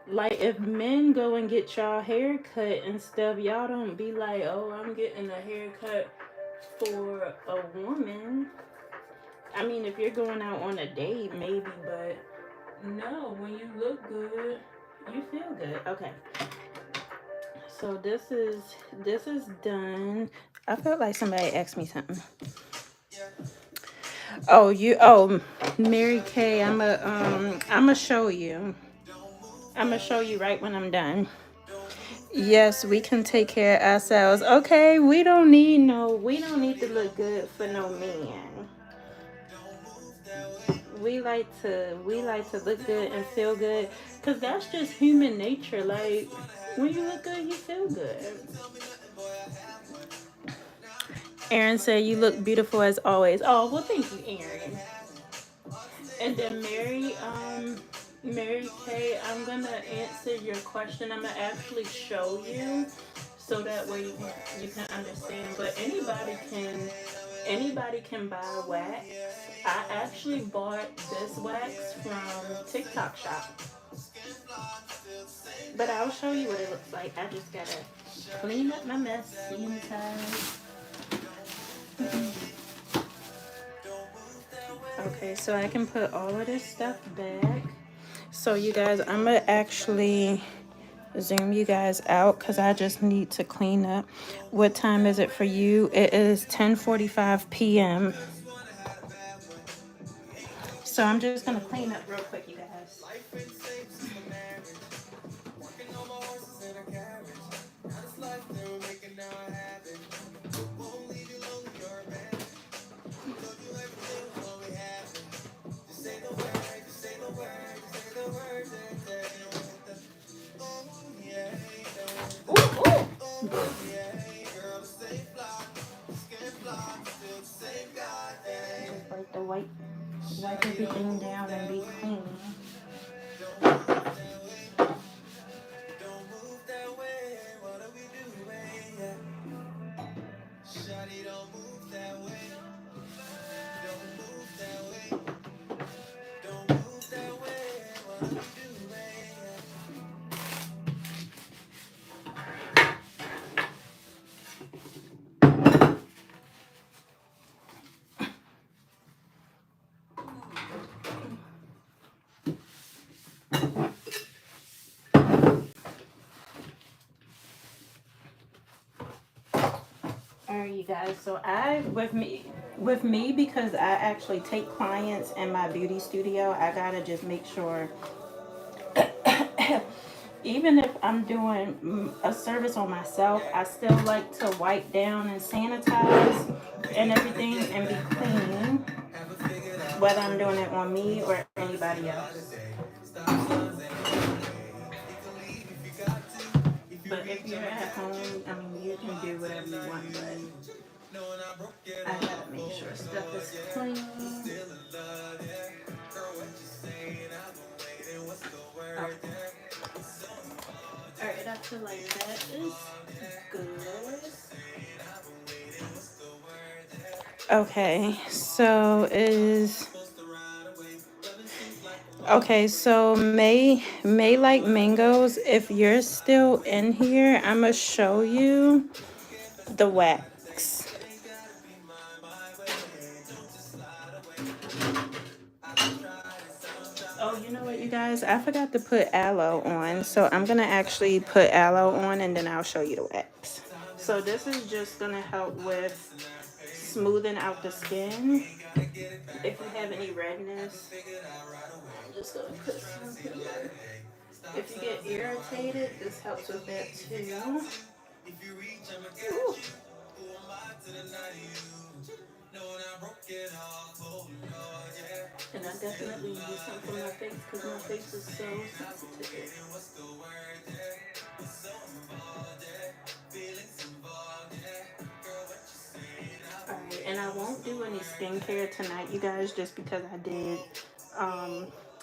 Like if men go and get y'all haircut and stuff, y'all don't be like, oh, I'm getting a haircut for a woman. I mean, if you're going out on a date, maybe, but no, when you look good, you feel good. Okay. So this is done. I felt like somebody asked me something. Oh, Mary Kay, I'ma show you. I'ma show you right when I'm done. Yes, we can take care of ourselves. Okay, we don't need to look good for no man. We like to look good and feel good, cause that's just human nature. Like when you look good, you feel good. Aaron said you look beautiful as always. Oh well, thank you, Aaron. And then Mary Kay, I'm gonna answer your question. I'm gonna actually show you so that way you can understand. But anybody can buy wax. I actually bought this wax from TikTok Shop. But I'll show you what it looks like. I just gotta clean up my mess inside. Okay, so I can put all of this stuff back. So you guys, I'm gonna actually zoom you guys out because I just need to clean up. What time is it for you? It is 10:45 p.m. So I'm just gonna clean up real quick, you guys. Ooh, ooh. Just like the wipe everything down and be clean. All right, you guys. So with me because I actually take clients in my beauty studio. I gotta just make sure, even if I'm doing a service on myself, I still like to wipe down and sanitize and everything and be clean, whether I'm doing it on me or anybody else. But if you're at home, I mean, you can do whatever you want, but I gotta make sure stuff is clean. Alright, I feel like that is good. Okay, so is okay, so May like mangoes. If you're still in here, I'ma show you the wax. Oh, you know what, you guys? I forgot to put aloe on, so I'm gonna actually put aloe on and then I'll show you the wax. So this is just gonna help with smoothing out the skin. If you have any redness, I'm just gonna put some here. If you get irritated, this helps with that too. Ooh. And I definitely use some for my face because my face is so sensitive. Alright, and I won't do any skincare tonight, you guys, just because I did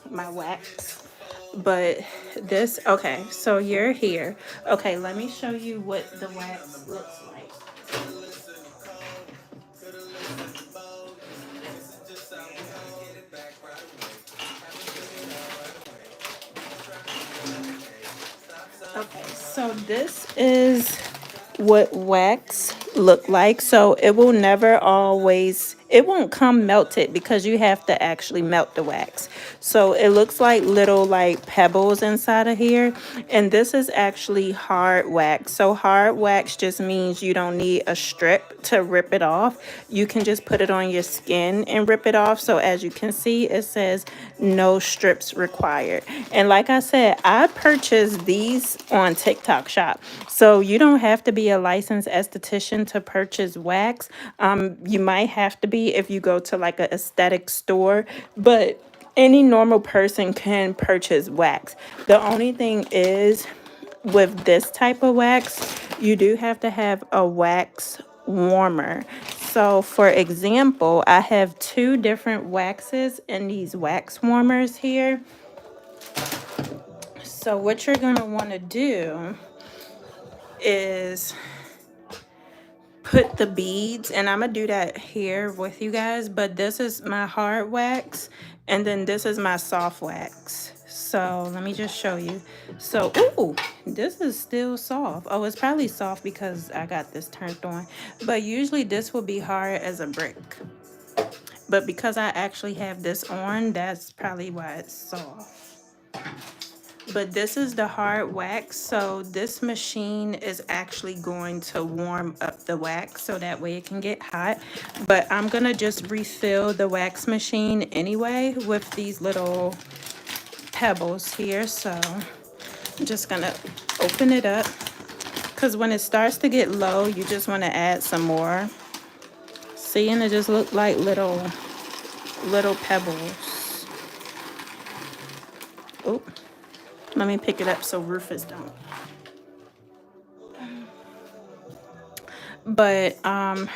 my wax. But this, okay, so you're here. Okay, let me show you what the wax looks like. Okay, so this is what wax look like. So it will never always, it won't come melted because you have to actually melt the wax. So it looks like little like pebbles inside of here, and this is actually hard wax. So hard wax just means you don't need a strip to rip it off. You can just put it on your skin and rip it off. So as you can see, it says no strips required. And like I said, I purchased these on TikTok Shop. So you don't have to be a licensed esthetician to purchase wax. You might have to be if you go to like an aesthetic store, but any normal person can purchase wax. The only thing is, with this type of wax, you do have to have a wax warmer. So for example, I have two different waxes in these wax warmers here. So what you're going to want to do is put the beads, and I'm gonna do that here with you guys, but this is my hard wax and then this is my soft wax. So let me just show you. So ooh, this is still soft. Oh, it's probably soft because I got this turned on, but usually this will be hard as a brick, but because I actually have this on, that's probably why it's soft. But this is the hard wax, so this machine is actually going to warm up the wax so that way it can get hot. But I'm gonna just refill the wax machine anyway with these little pebbles here. So I'm just gonna open it up, because when it starts to get low, you just want to add some more. See, and it just look like little pebbles. Oh, let me pick it up so Rufus don't. But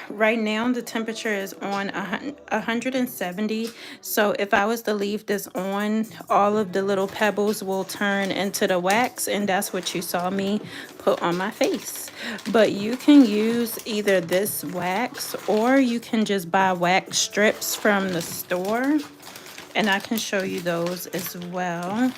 right now the temperature is on 170. So if I was to leave this on, all of the little pebbles will turn into the wax, and that's what you saw me put on my face. But you can use either this wax or you can just buy wax strips from the store, and I can show you those as well.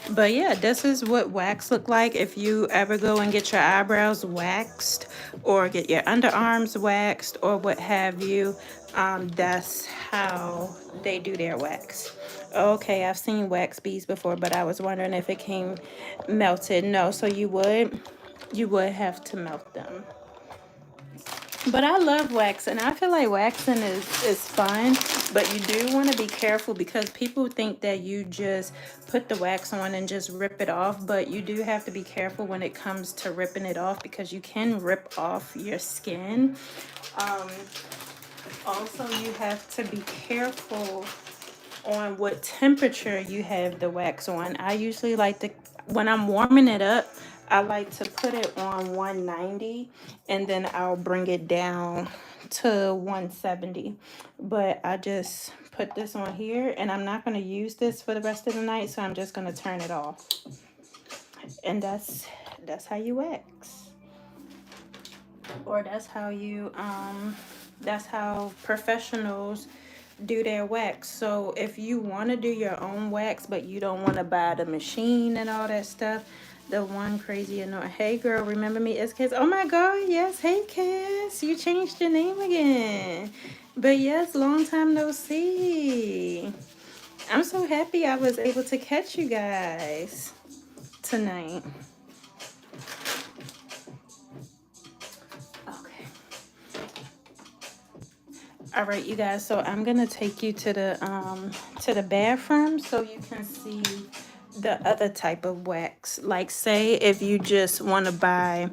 But yeah, this is what wax look like if you ever go and get your eyebrows waxed or get your underarms waxed or what have you. That's how they do their wax. Okay, I've seen wax beads before, but I was wondering if it came melted. No, so you would have to melt them. But I love waxing. I feel like waxing is fun, but you do want to be careful because people think that you just put the wax on and just rip it off, but you do have to be careful when it comes to ripping it off because you can rip off your skin. Um, Also, you have to be careful on what temperature you have the wax on. I usually like to, when I'm warming it up, I like to put it on 190 and then I'll bring it down to 170. But I just put this on here and I'm not going to use this for the rest of the night, so I'm just going to turn it off. And that's how you wax. Or that's how professionals do their wax. So if you want to do your own wax but you don't want to buy the machine and all that stuff, the one crazy annoying, hey girl, remember me as Kiss? Oh my god, yes, hey Kiss, you changed your name again. But yes, long time no see. I'm so happy I was able to catch you guys tonight. Okay. All right, you guys, so I'm gonna take you to the bathroom so you can see the other type of wax. Like, say if you just want to buy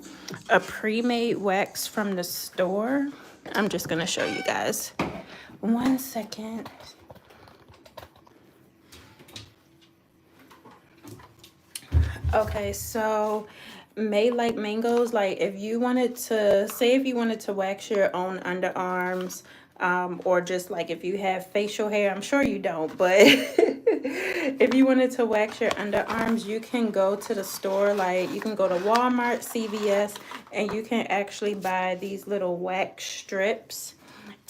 a pre-made wax from the store. I'm just gonna show you guys. 1 second. Okay, so made like mangoes, like if you wanted to, say if you wanted to wax your own underarms, or just like if you have facial hair, I'm sure you don't, but if you wanted to wax your underarms, you can go to the store, like you can go to Walmart, CVS, and you can actually buy these little wax strips.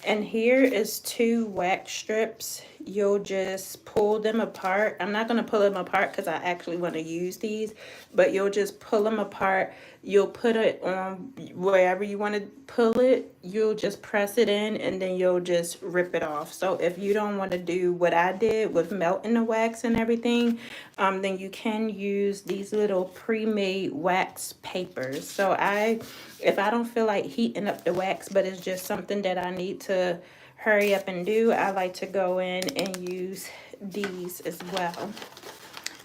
And here is 2 wax strips. You'll just pull them apart. I'm not going to pull them apart because I actually want to use these. But you'll just pull them apart. You'll put it on wherever you want to pull it. You'll just press it in and then you'll just rip it off. So if you don't want to do what I did with melting the wax and everything, then you can use these little pre-made wax papers. So if I don't feel like heating up the wax, but it's just something that I need to hurry up and do, I like to go in and use these as well.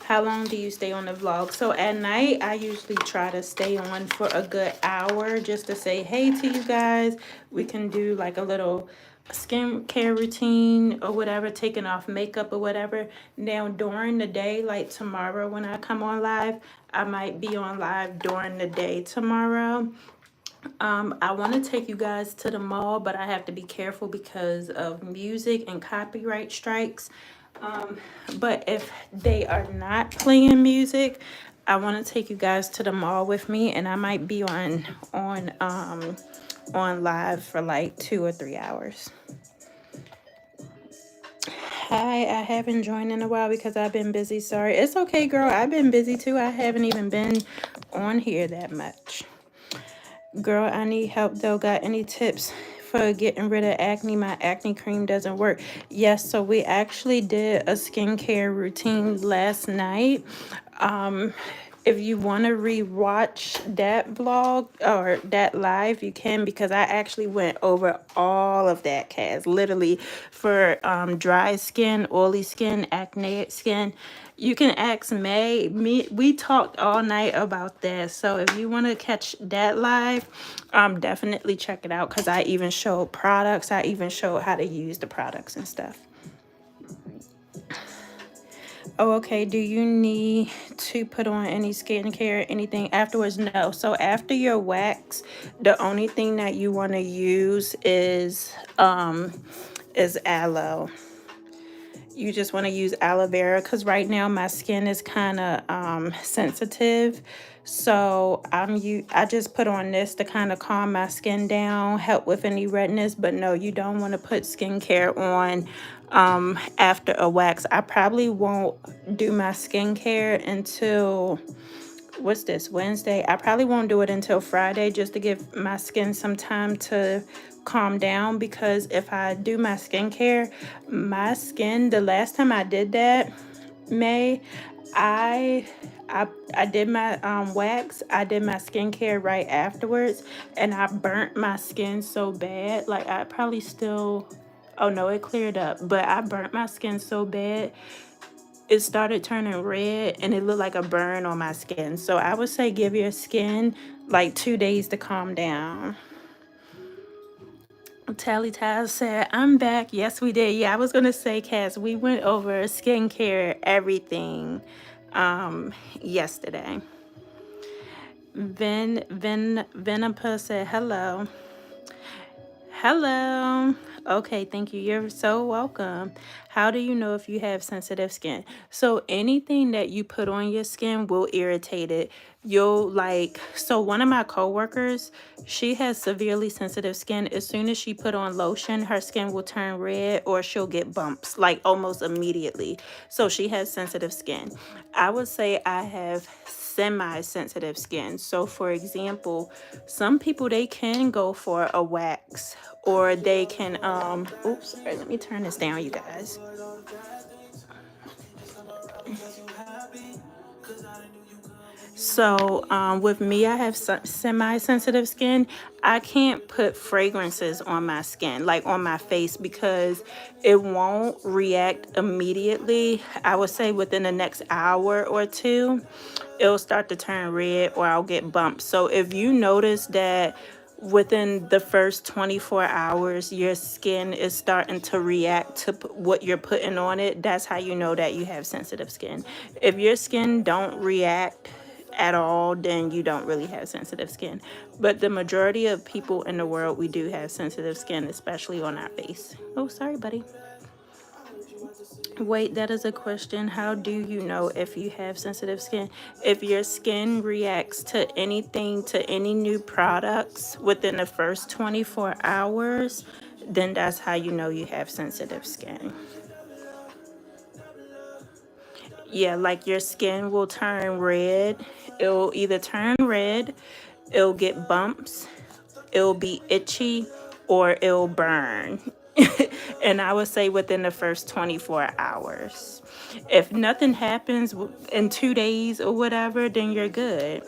How long do you stay on the vlog? So at night, I usually try to stay on for a good hour just to say hey to you guys. We can do like a little skincare routine or whatever, taking off makeup or whatever. Now during the day, like tomorrow when I come on live, I might be on live during the day tomorrow. I want to take you guys to the mall, but I have to be careful because of music and copyright strikes. But if they are not playing music, I want to take you guys to the mall with me, and I might be on live for like 2 or 3 hours. Hi, I haven't joined in a while because I've been busy. Sorry. It's okay, girl. I've been busy too. I haven't even been on here that much. Girl, I need help though. Got any tips for getting rid of acne? My acne cream doesn't work. Yes, so we actually did a skincare routine last night. If you want to re-watch that vlog or that live, you can, because I actually went over all of that, Kaz. Literally for dry skin, oily skin, acneic skin. You can ask May. We talked all night about that. So if you want to catch that live, definitely check it out, because I even showed products. I even showed how to use the products and stuff. Oh, okay. Do you need to put on any skincare, anything afterwards? No. So after your wax, the only thing that you want to use is aloe. You just want to use aloe vera, because right now my skin is kind of sensitive. So I just put on this to kind of calm my skin down, help with any redness. But no, you don't want to put skincare on after a wax. I probably won't do my skincare until, what's this, Wednesday? I probably won't do it until Friday, just to give my skin some time to calm down, because if I do my skincare, my skin, the last time I did that, May, I I did my wax. I did my skincare right afterwards, and I burnt my skin so bad. Like I probably still. Oh no, it cleared up, but I burnt my skin so bad it started turning red and it looked like a burn on my skin. So I would say give your skin like 2 days to calm down. Tally Taz said, I'm back. Yes, we did. Yeah, I was going to say, Cass, we went over skincare, everything yesterday. Venipa said, hello. Hello. Okay, thank you. You're so welcome. How do you know if you have sensitive skin? So anything that you put on your skin will irritate it. You'll like, so one of my coworkers, she has severely sensitive skin. As soon as she put on lotion, her skin will turn red or she'll get bumps like almost immediately. So she has sensitive skin. I would say I have semi-sensitive skin. So for example, some people they can go for a wax or they can oops, sorry, let me turn this down, you guys. So with me, I have semi-sensitive skin. I can't put fragrances on my skin, like on my face, because it won't react immediately. I would say within the next hour or two, it'll start to turn red or I'll get bumps. So if you notice that within the first 24 hours your skin is starting to react to what you're putting on it, that's how you know that you have sensitive skin. If your skin don't react at all, then you don't really have sensitive skin. But the majority of people in the world, we do have sensitive skin, especially on our face. Oh, sorry, buddy. Wait, that is a question. How do you know if you have sensitive skin? If your skin reacts to anything, to any new products within the first 24 hours, then that's how you know you have sensitive skin. Yeah, like your skin will turn red. It'll either turn red, it'll get bumps, it'll be itchy, or it'll burn. And I would say within the first 24 hours. If nothing happens in 2 days or whatever, then you're good.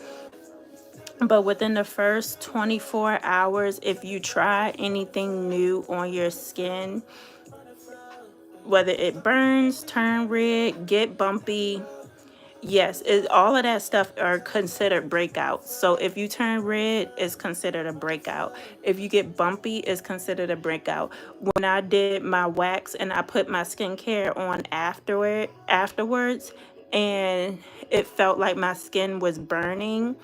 But within the first 24 hours, if you try anything new on your skin, whether it burns, turn red, get bumpy, yes, all of that stuff are considered breakouts. So if you turn red, it's considered a breakout. If you get bumpy, it's considered a breakout. When I did my wax and I put my skincare on afterwards, and it felt like my skin was burning,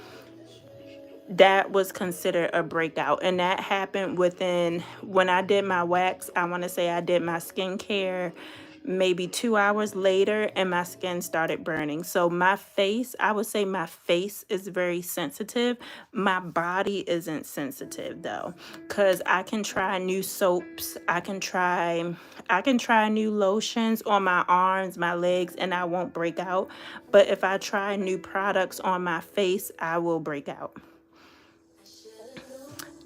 that was considered a breakout. And that happened within, when I did my wax, I want to say I did my skincare maybe 2 hours later and my skin started burning. So my face, I would say my face is very sensitive. My body isn't sensitive though, because I can try new soaps. I can try new lotions on my arms, my legs, and I won't break out. But if I try new products on my face, I will break out.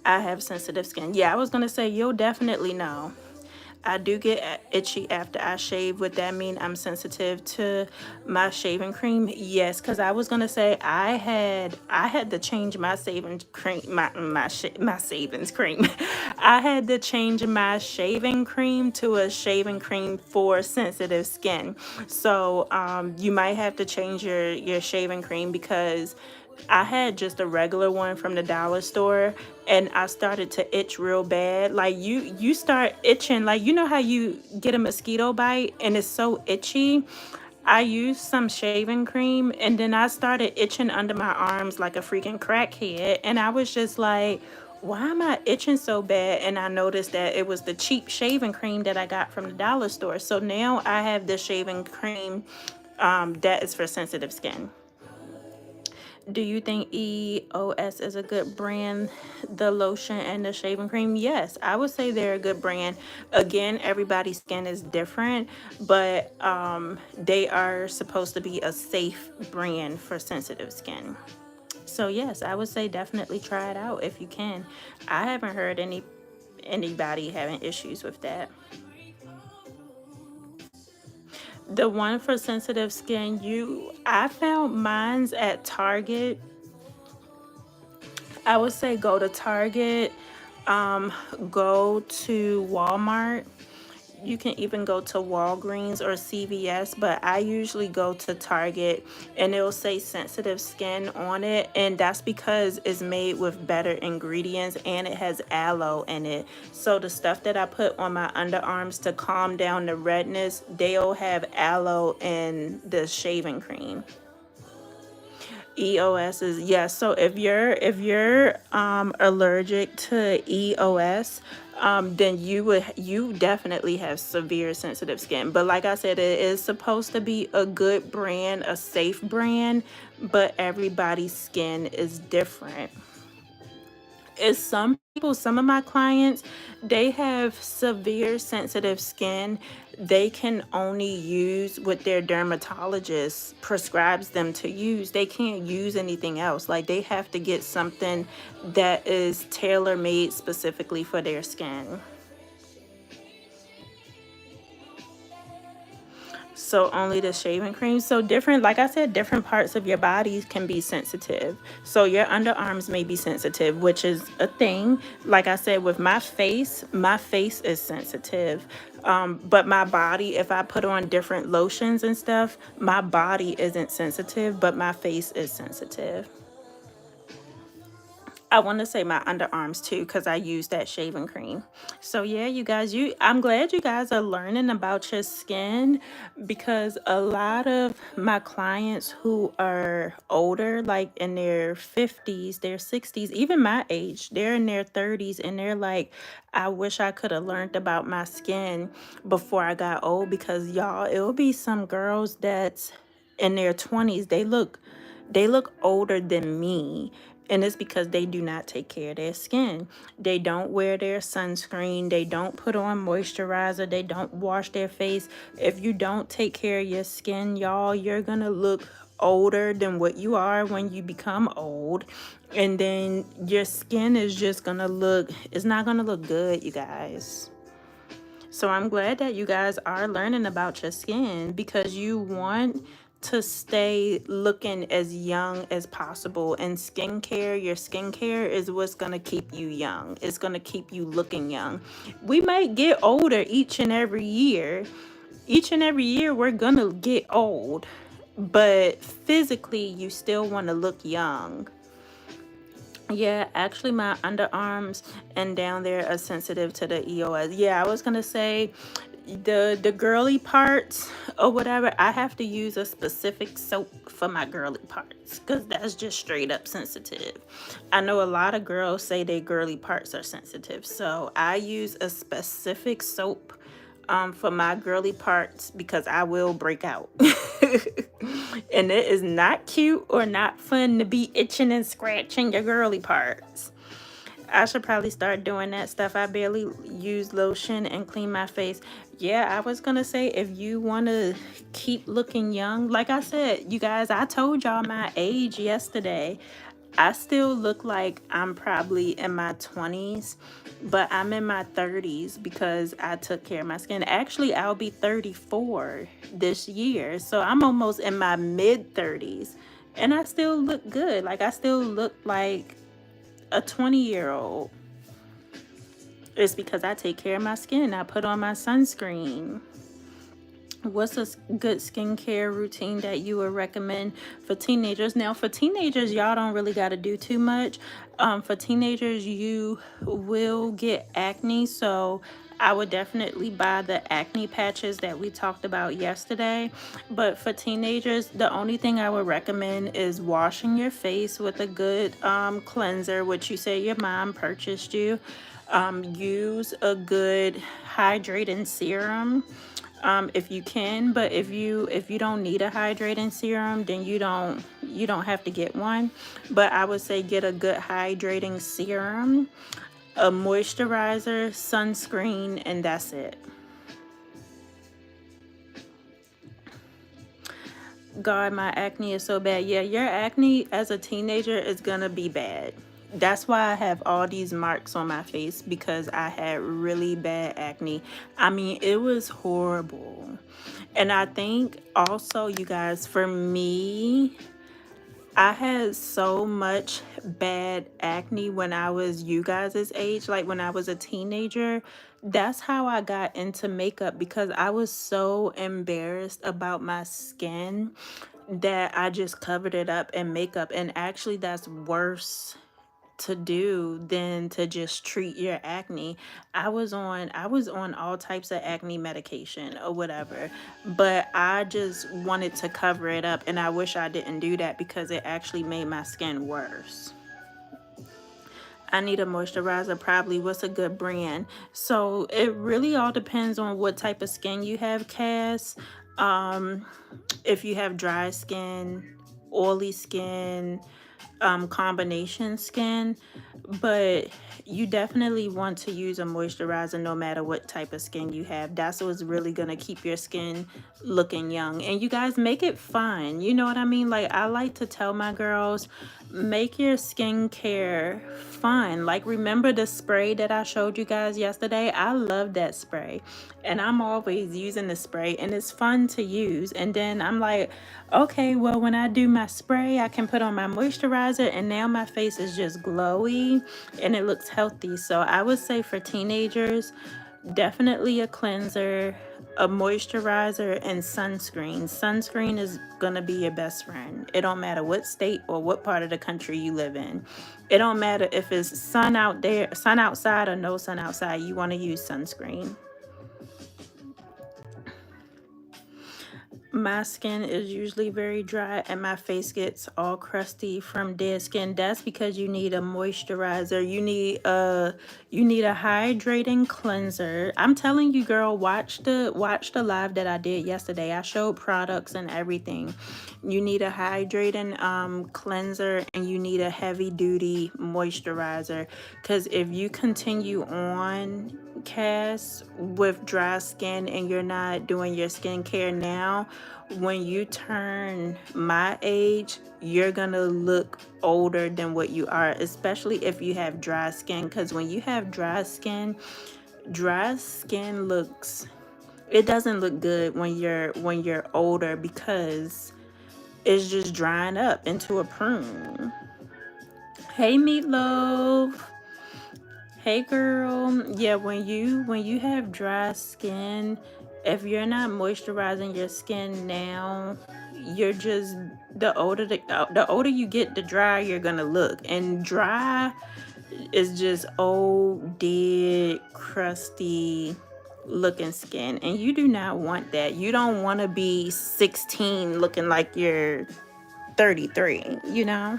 I have sensitive skin. Yeah, I was gonna say you'll definitely know. I do get itchy after I shave. Would that mean I'm sensitive to my shaving cream? Yes, because I was gonna say I had to change my saving cream, my savings cream. I had to change my shaving cream to a shaving cream for sensitive skin. So you might have to change your shaving cream, because I had just a regular one from the dollar store and I started to itch real bad. Like you start itching, like you know how you get a mosquito bite and it's so itchy. I used some shaving cream and then I started itching under my arms like a freaking crackhead, and I was just like, why am I itching so bad? And I noticed that it was the cheap shaving cream that I got from the dollar store. So now I have the shaving cream that is for sensitive skin. Do you think EOS is a good brand, the lotion and the shaving cream? Yes, I would say they're a good brand. Again, everybody's skin is different, but they are supposed to be a safe brand for sensitive skin. So yes, I would say definitely try it out if you can. I haven't heard anybody having issues with that. The one for sensitive skin, I found mine's at Target. I would say go to Target, go to Walmart. You can even go to Walgreens or CVS, but I usually go to Target, and it'll say sensitive skin on it, and that's because it's made with better ingredients and it has aloe in it. So the stuff that I put on my underarms to calm down the redness, they'll have aloe in the shaving cream. EOS is, yes. So if you're allergic to EOS, then you definitely have severe sensitive skin. But like I said, it is supposed to be a good brand, a safe brand, but everybody's skin is different. Is some people, some of my clients, they have severe sensitive skin. They can only use what their dermatologist prescribes them to use. They can't use anything else. Like, they have to get something that is tailor made specifically for their skin. So only the shaving cream. So different, like I said, different parts of your body can be sensitive. So your underarms may be sensitive, which is a thing. Like I said, with my face is sensitive. But my body, if I put on different lotions and stuff, my body isn't sensitive, but my face is sensitive. I want to say my underarms too, because I use that shaving cream. So yeah, you guys, I'm glad you guys are learning about your skin, because a lot of my clients who are older, like in their 50s, their 60s, even my age, they're in their 30s, and they're like, I wish I could have learned about my skin before I got old, because y'all, it'll be some girls that's in their 20s, they look older than me, and it's because they do not take care of their skin. They don't wear their sunscreen, they don't put on moisturizer, they don't wash their face. If you don't take care of your skin, y'all, you're gonna look older than what you are when you become old, and then your skin is just gonna look, it's not gonna look good, you guys. So I'm glad that you guys are learning about your skin, because you want to stay looking as young as possible. And your skincare is what's going to keep you young. It's going to keep you looking young. We might get older each and every year. Each and every year we're going to get old. But physically, you still want to look young. Yeah, actually, my underarms and down there are sensitive to the EOS. Yeah, I was gonna say the girly parts or whatever. I have to use a specific soap for my girly parts, because that's just straight up sensitive. I know a lot of girls say their girly parts are sensitive, so I use a specific soap for my girly parts, because I will break out. And it is not cute or not fun to be itching and scratching your girly parts. I should probably start doing that stuff. I barely use lotion and clean my face. Yeah, I was gonna say, if you want to keep looking young, like I said, you guys, I told y'all my age yesterday. I still look like I'm probably in my 20s, but I'm in my 30s because I took care of my skin. Actually, I'll be 34 this year, so I'm almost in my mid 30s, and I still look good. Like, I still look like a 20-year-old. It's because I take care of my skin. I put on my sunscreen. What's a good skincare routine that you would recommend for teenagers? Now, for teenagers, y'all don't really got to do too much. For teenagers, you will get acne, so I would definitely buy the acne patches that we talked about yesterday. But for teenagers, the only thing I would recommend is washing your face with a good cleanser, which you say your mom purchased you. Use a good hydrating serum if you can, but if you don't need a hydrating serum, then you don't have to get one. But I would say get a good hydrating serum, a moisturizer, sunscreen, and that's it. God, my acne is so bad. Yeah, your acne as a teenager is gonna be bad. That's why I have all these marks on my face, because I had really bad acne. I mean, it was horrible. And I think also, you guys, for me, I had so much bad acne when I was you guys' age, like when I was a teenager. That's how I got into makeup, because I was so embarrassed about my skin that I just covered it up in makeup. And actually, that's worse to do than to just treat your acne. I was on all types of acne medication or whatever, but I just wanted to cover it up, and I wish I didn't do that, because it actually made my skin worse. I need a moisturizer, probably. What's a good brand? So it really all depends on what type of skin you have, Cass. If you have dry skin, oily skin, combination skin, but you definitely want to use a moisturizer no matter what type of skin you have. That's what's really gonna keep your skin looking young. And you guys, make it fun, you know what I mean? Like, I like to tell my girls, make your skincare fun. Like, remember the spray that I showed you guys yesterday? I love that spray, and I'm always using the spray, and it's fun to use. And then I'm like, okay, well, when I do my spray, I can put on my moisturizer, and now my face is just glowy and it looks healthy. So I would say for teenagers, definitely a cleanser, a moisturizer, and sunscreen. Sunscreen is gonna be your best friend. It don't matter what state or what part of the country you live in. It don't matter if it's sun out there, sun outside, or no sun outside. You want to use sunscreen. My skin is usually very dry, and my face gets all crusty from dead skin. That's because you need a moisturizer. You need a hydrating cleanser. I'm telling you, girl, watch the live that I did yesterday. I showed products and everything. You need a hydrating cleanser, and you need a heavy duty moisturizer, because if you continue on, Cass, with dry skin, and you're not doing your skincare now, when you turn my age, you're gonna look older than what you are, especially if you have dry skin. Because when you have dry skin looks, it doesn't look good when you're older, because it's just drying up into a prune. Hey, Meatloaf. Hey, girl. Yeah, when you have dry skin, if you're not moisturizing your skin now, you're just, the older you get, the drier you're gonna look. And dry is just old, dead, crusty looking skin, and you do not want that. You don't want to be 16 looking like you're 33, you know?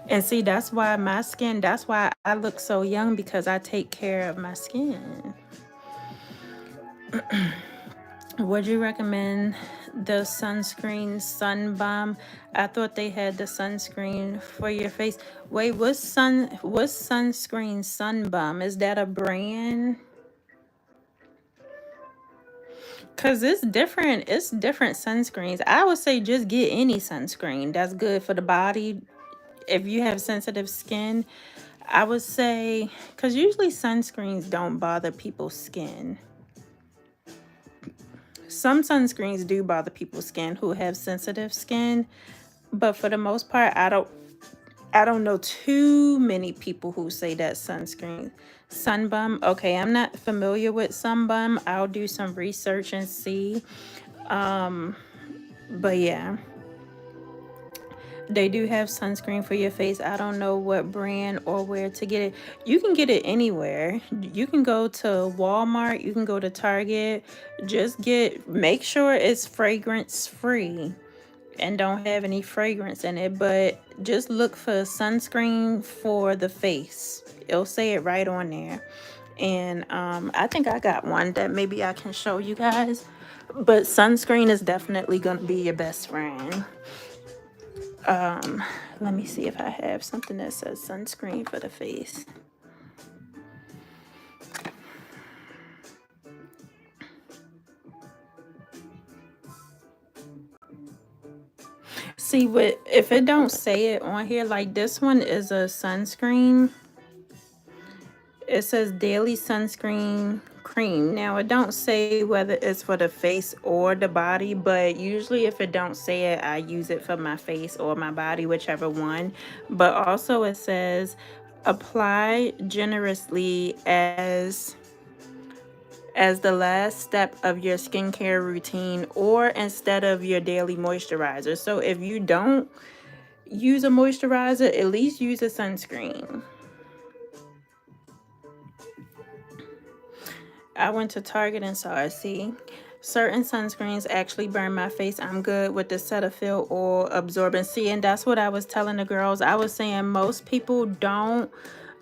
And see, that's why I look so young, because I take care of my skin. Would you recommend the sunscreen Sun Balm? I thought they had the sunscreen for your face. Wait, what's sunscreen Sun Balm? Is that a brand? Cause it's different sunscreens. I would say just get any sunscreen that's good for the body. If you have sensitive skin, I would say, because usually sunscreens don't bother people's skin. Some sunscreens do bother people's skin who have sensitive skin, but for the most part, I don't know too many people who say that sunscreen. Sunbum. Okay, I'm not familiar with Sunbum. I'll do some research and see. But yeah, they do have sunscreen for your face. I don't know what brand or where to get it. You can get it anywhere. You can go to Walmart, you can go to Target. Make sure it's fragrance free and don't have any fragrance in it, but just look for sunscreen for the face. It'll say it right on there. And I think I got one that maybe I can show you guys. But sunscreen is definitely going to be your best friend. Let me see if I have something that says sunscreen for the face. See, what if it don't say it on here? Like this one is a sunscreen. It says daily sunscreen cream. Now it don't say whether it's for the face or the body, but usually if it don't say it, I use it for my face or my body, whichever one. But also it says apply generously as the last step of your skincare routine or instead of your daily moisturizer. So if you don't use a moisturizer, at least use a sunscreen. I went to Target and saw it. See, certain sunscreens actually burn my face. I'm good with the Cetaphil oil absorbent. See, and that's what I was telling the girls. I was saying most people don't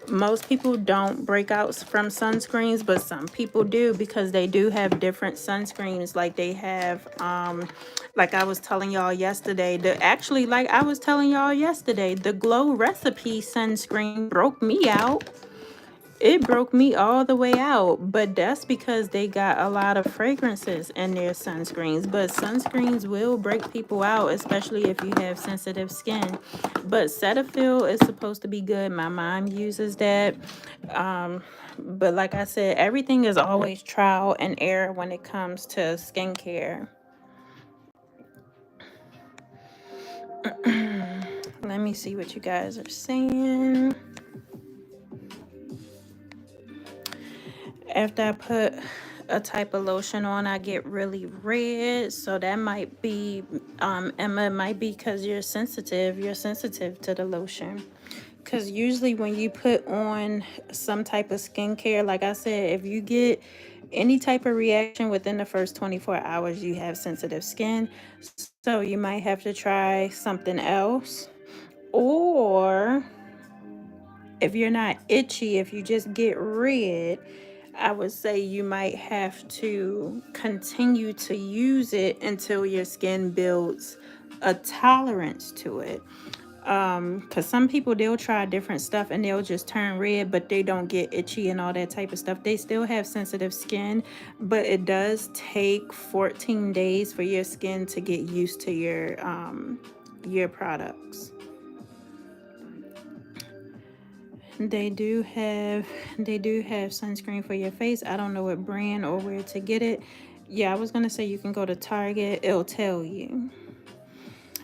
break out from sunscreens, but some people do, because they do have different sunscreens. Like they have like I was telling y'all yesterday, the Glow Recipe sunscreen broke me out. It broke me all the way out, but that's because they got a lot of fragrances in their sunscreens. But sunscreens will break people out, especially if you have sensitive skin. But Cetaphil is supposed to be good. My mom uses that. But like I said, everything is always trial and error when it comes to skincare. Let me see what you guys are saying. After I put a type of lotion on, I get really red. So that might be, Emma, it might be because you're sensitive. You're sensitive to the lotion. Because usually when you put on some type of skincare, like I said, if you get any type of reaction within the first 24 hours, you have sensitive skin. So you might have to try something else. Or if you're not itchy, if you just get red, I would say you might have to continue to use it until your skin builds a tolerance to it. Because some people, they'll try different stuff and they'll just turn red, but they don't get itchy and all that type of stuff. They still have sensitive skin, but it does take 14 days for your skin to get used to your products. They do have sunscreen for your face. I don't know what brand or where to get it. Yeah, I was gonna say you can go to Target. It'll tell you.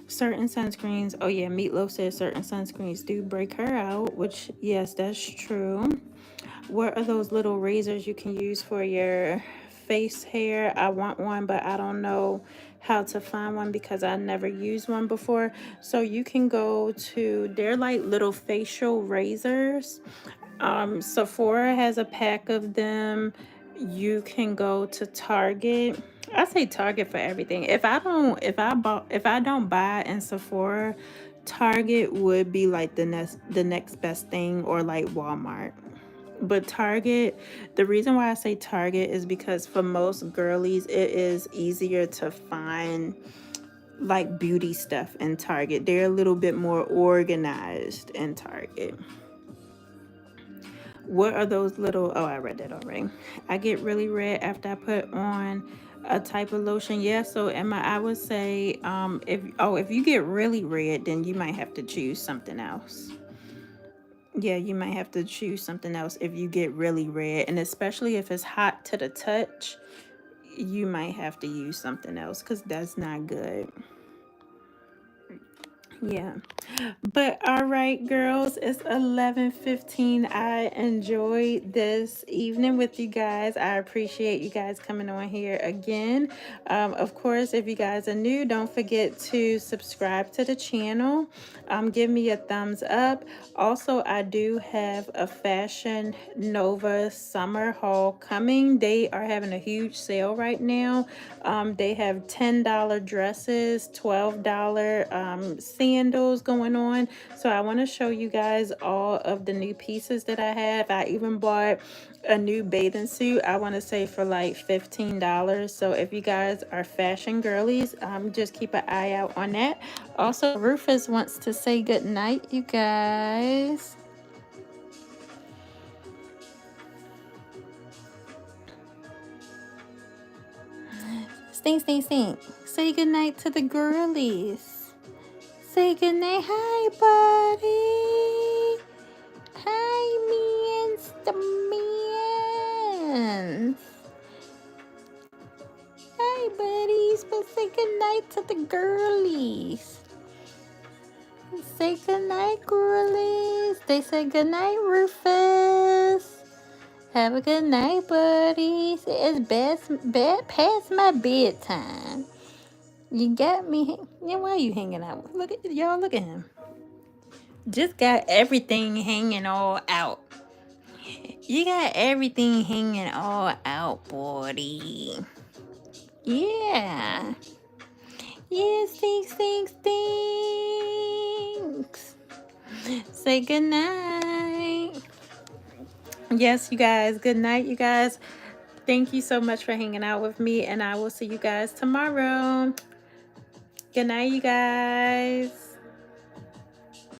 Certain sunscreens. Oh yeah, Meatloaf says certain sunscreens do break her out, which yes, that's true. What are those little razors you can use for your face hair? I want one, but I don't know how to find one because I never used one before. So you can go to, they're like little facial razors. Sephora has a pack of them. You can go to Target. I say Target for everything. If I don't buy in Sephora, Target would be like the next best thing, or like Walmart. But Target, the reason why I say Target is because for most girlies, it is easier to find like beauty stuff in Target. They're a little bit more organized in Target. What are those little, oh, I read that already. I get really red after I put on a type of lotion. Yeah, so Emma, I would say if you get really red, then you might have to choose something else. Yeah, you might have to choose something else if you get really red, and especially if it's hot to the touch, you might have to use something else because that's not good. Yeah. But all right, girls, it's 11:15. I enjoyed this evening with you guys. I appreciate you guys coming on here again. Of course, if you guys are new, don't forget to subscribe to the channel. Give me a thumbs up. Also, I do have a Fashion Nova summer haul coming. They are having a huge sale right now. They have $10 dresses, $12 sandals going on. So I want to show you guys all of the new pieces that I have. I even bought a new bathing suit, I want to say for like $15. So if you guys are fashion girlies, just keep an eye out on that. Also, Rufus wants to say good night, you guys. Stink, stink, stink. Say good night to the girlies. say goodnight. Hi, buddy. Hi, Mians. The Mians. Hi, buddies. But say goodnight to the girlies. Say goodnight, girlies. They say goodnight, Rufus. Have a good night, buddies. It's past my bedtime. You got me. Yeah, why are you hanging out? Look at y'all. Look at him. Just got everything hanging all out. You got everything hanging all out, buddy. Yeah. Yeah, stinks. Say good night. Yes, you guys. Good night, you guys. Thank you so much for hanging out with me, and I will see you guys tomorrow. Good night, you guys.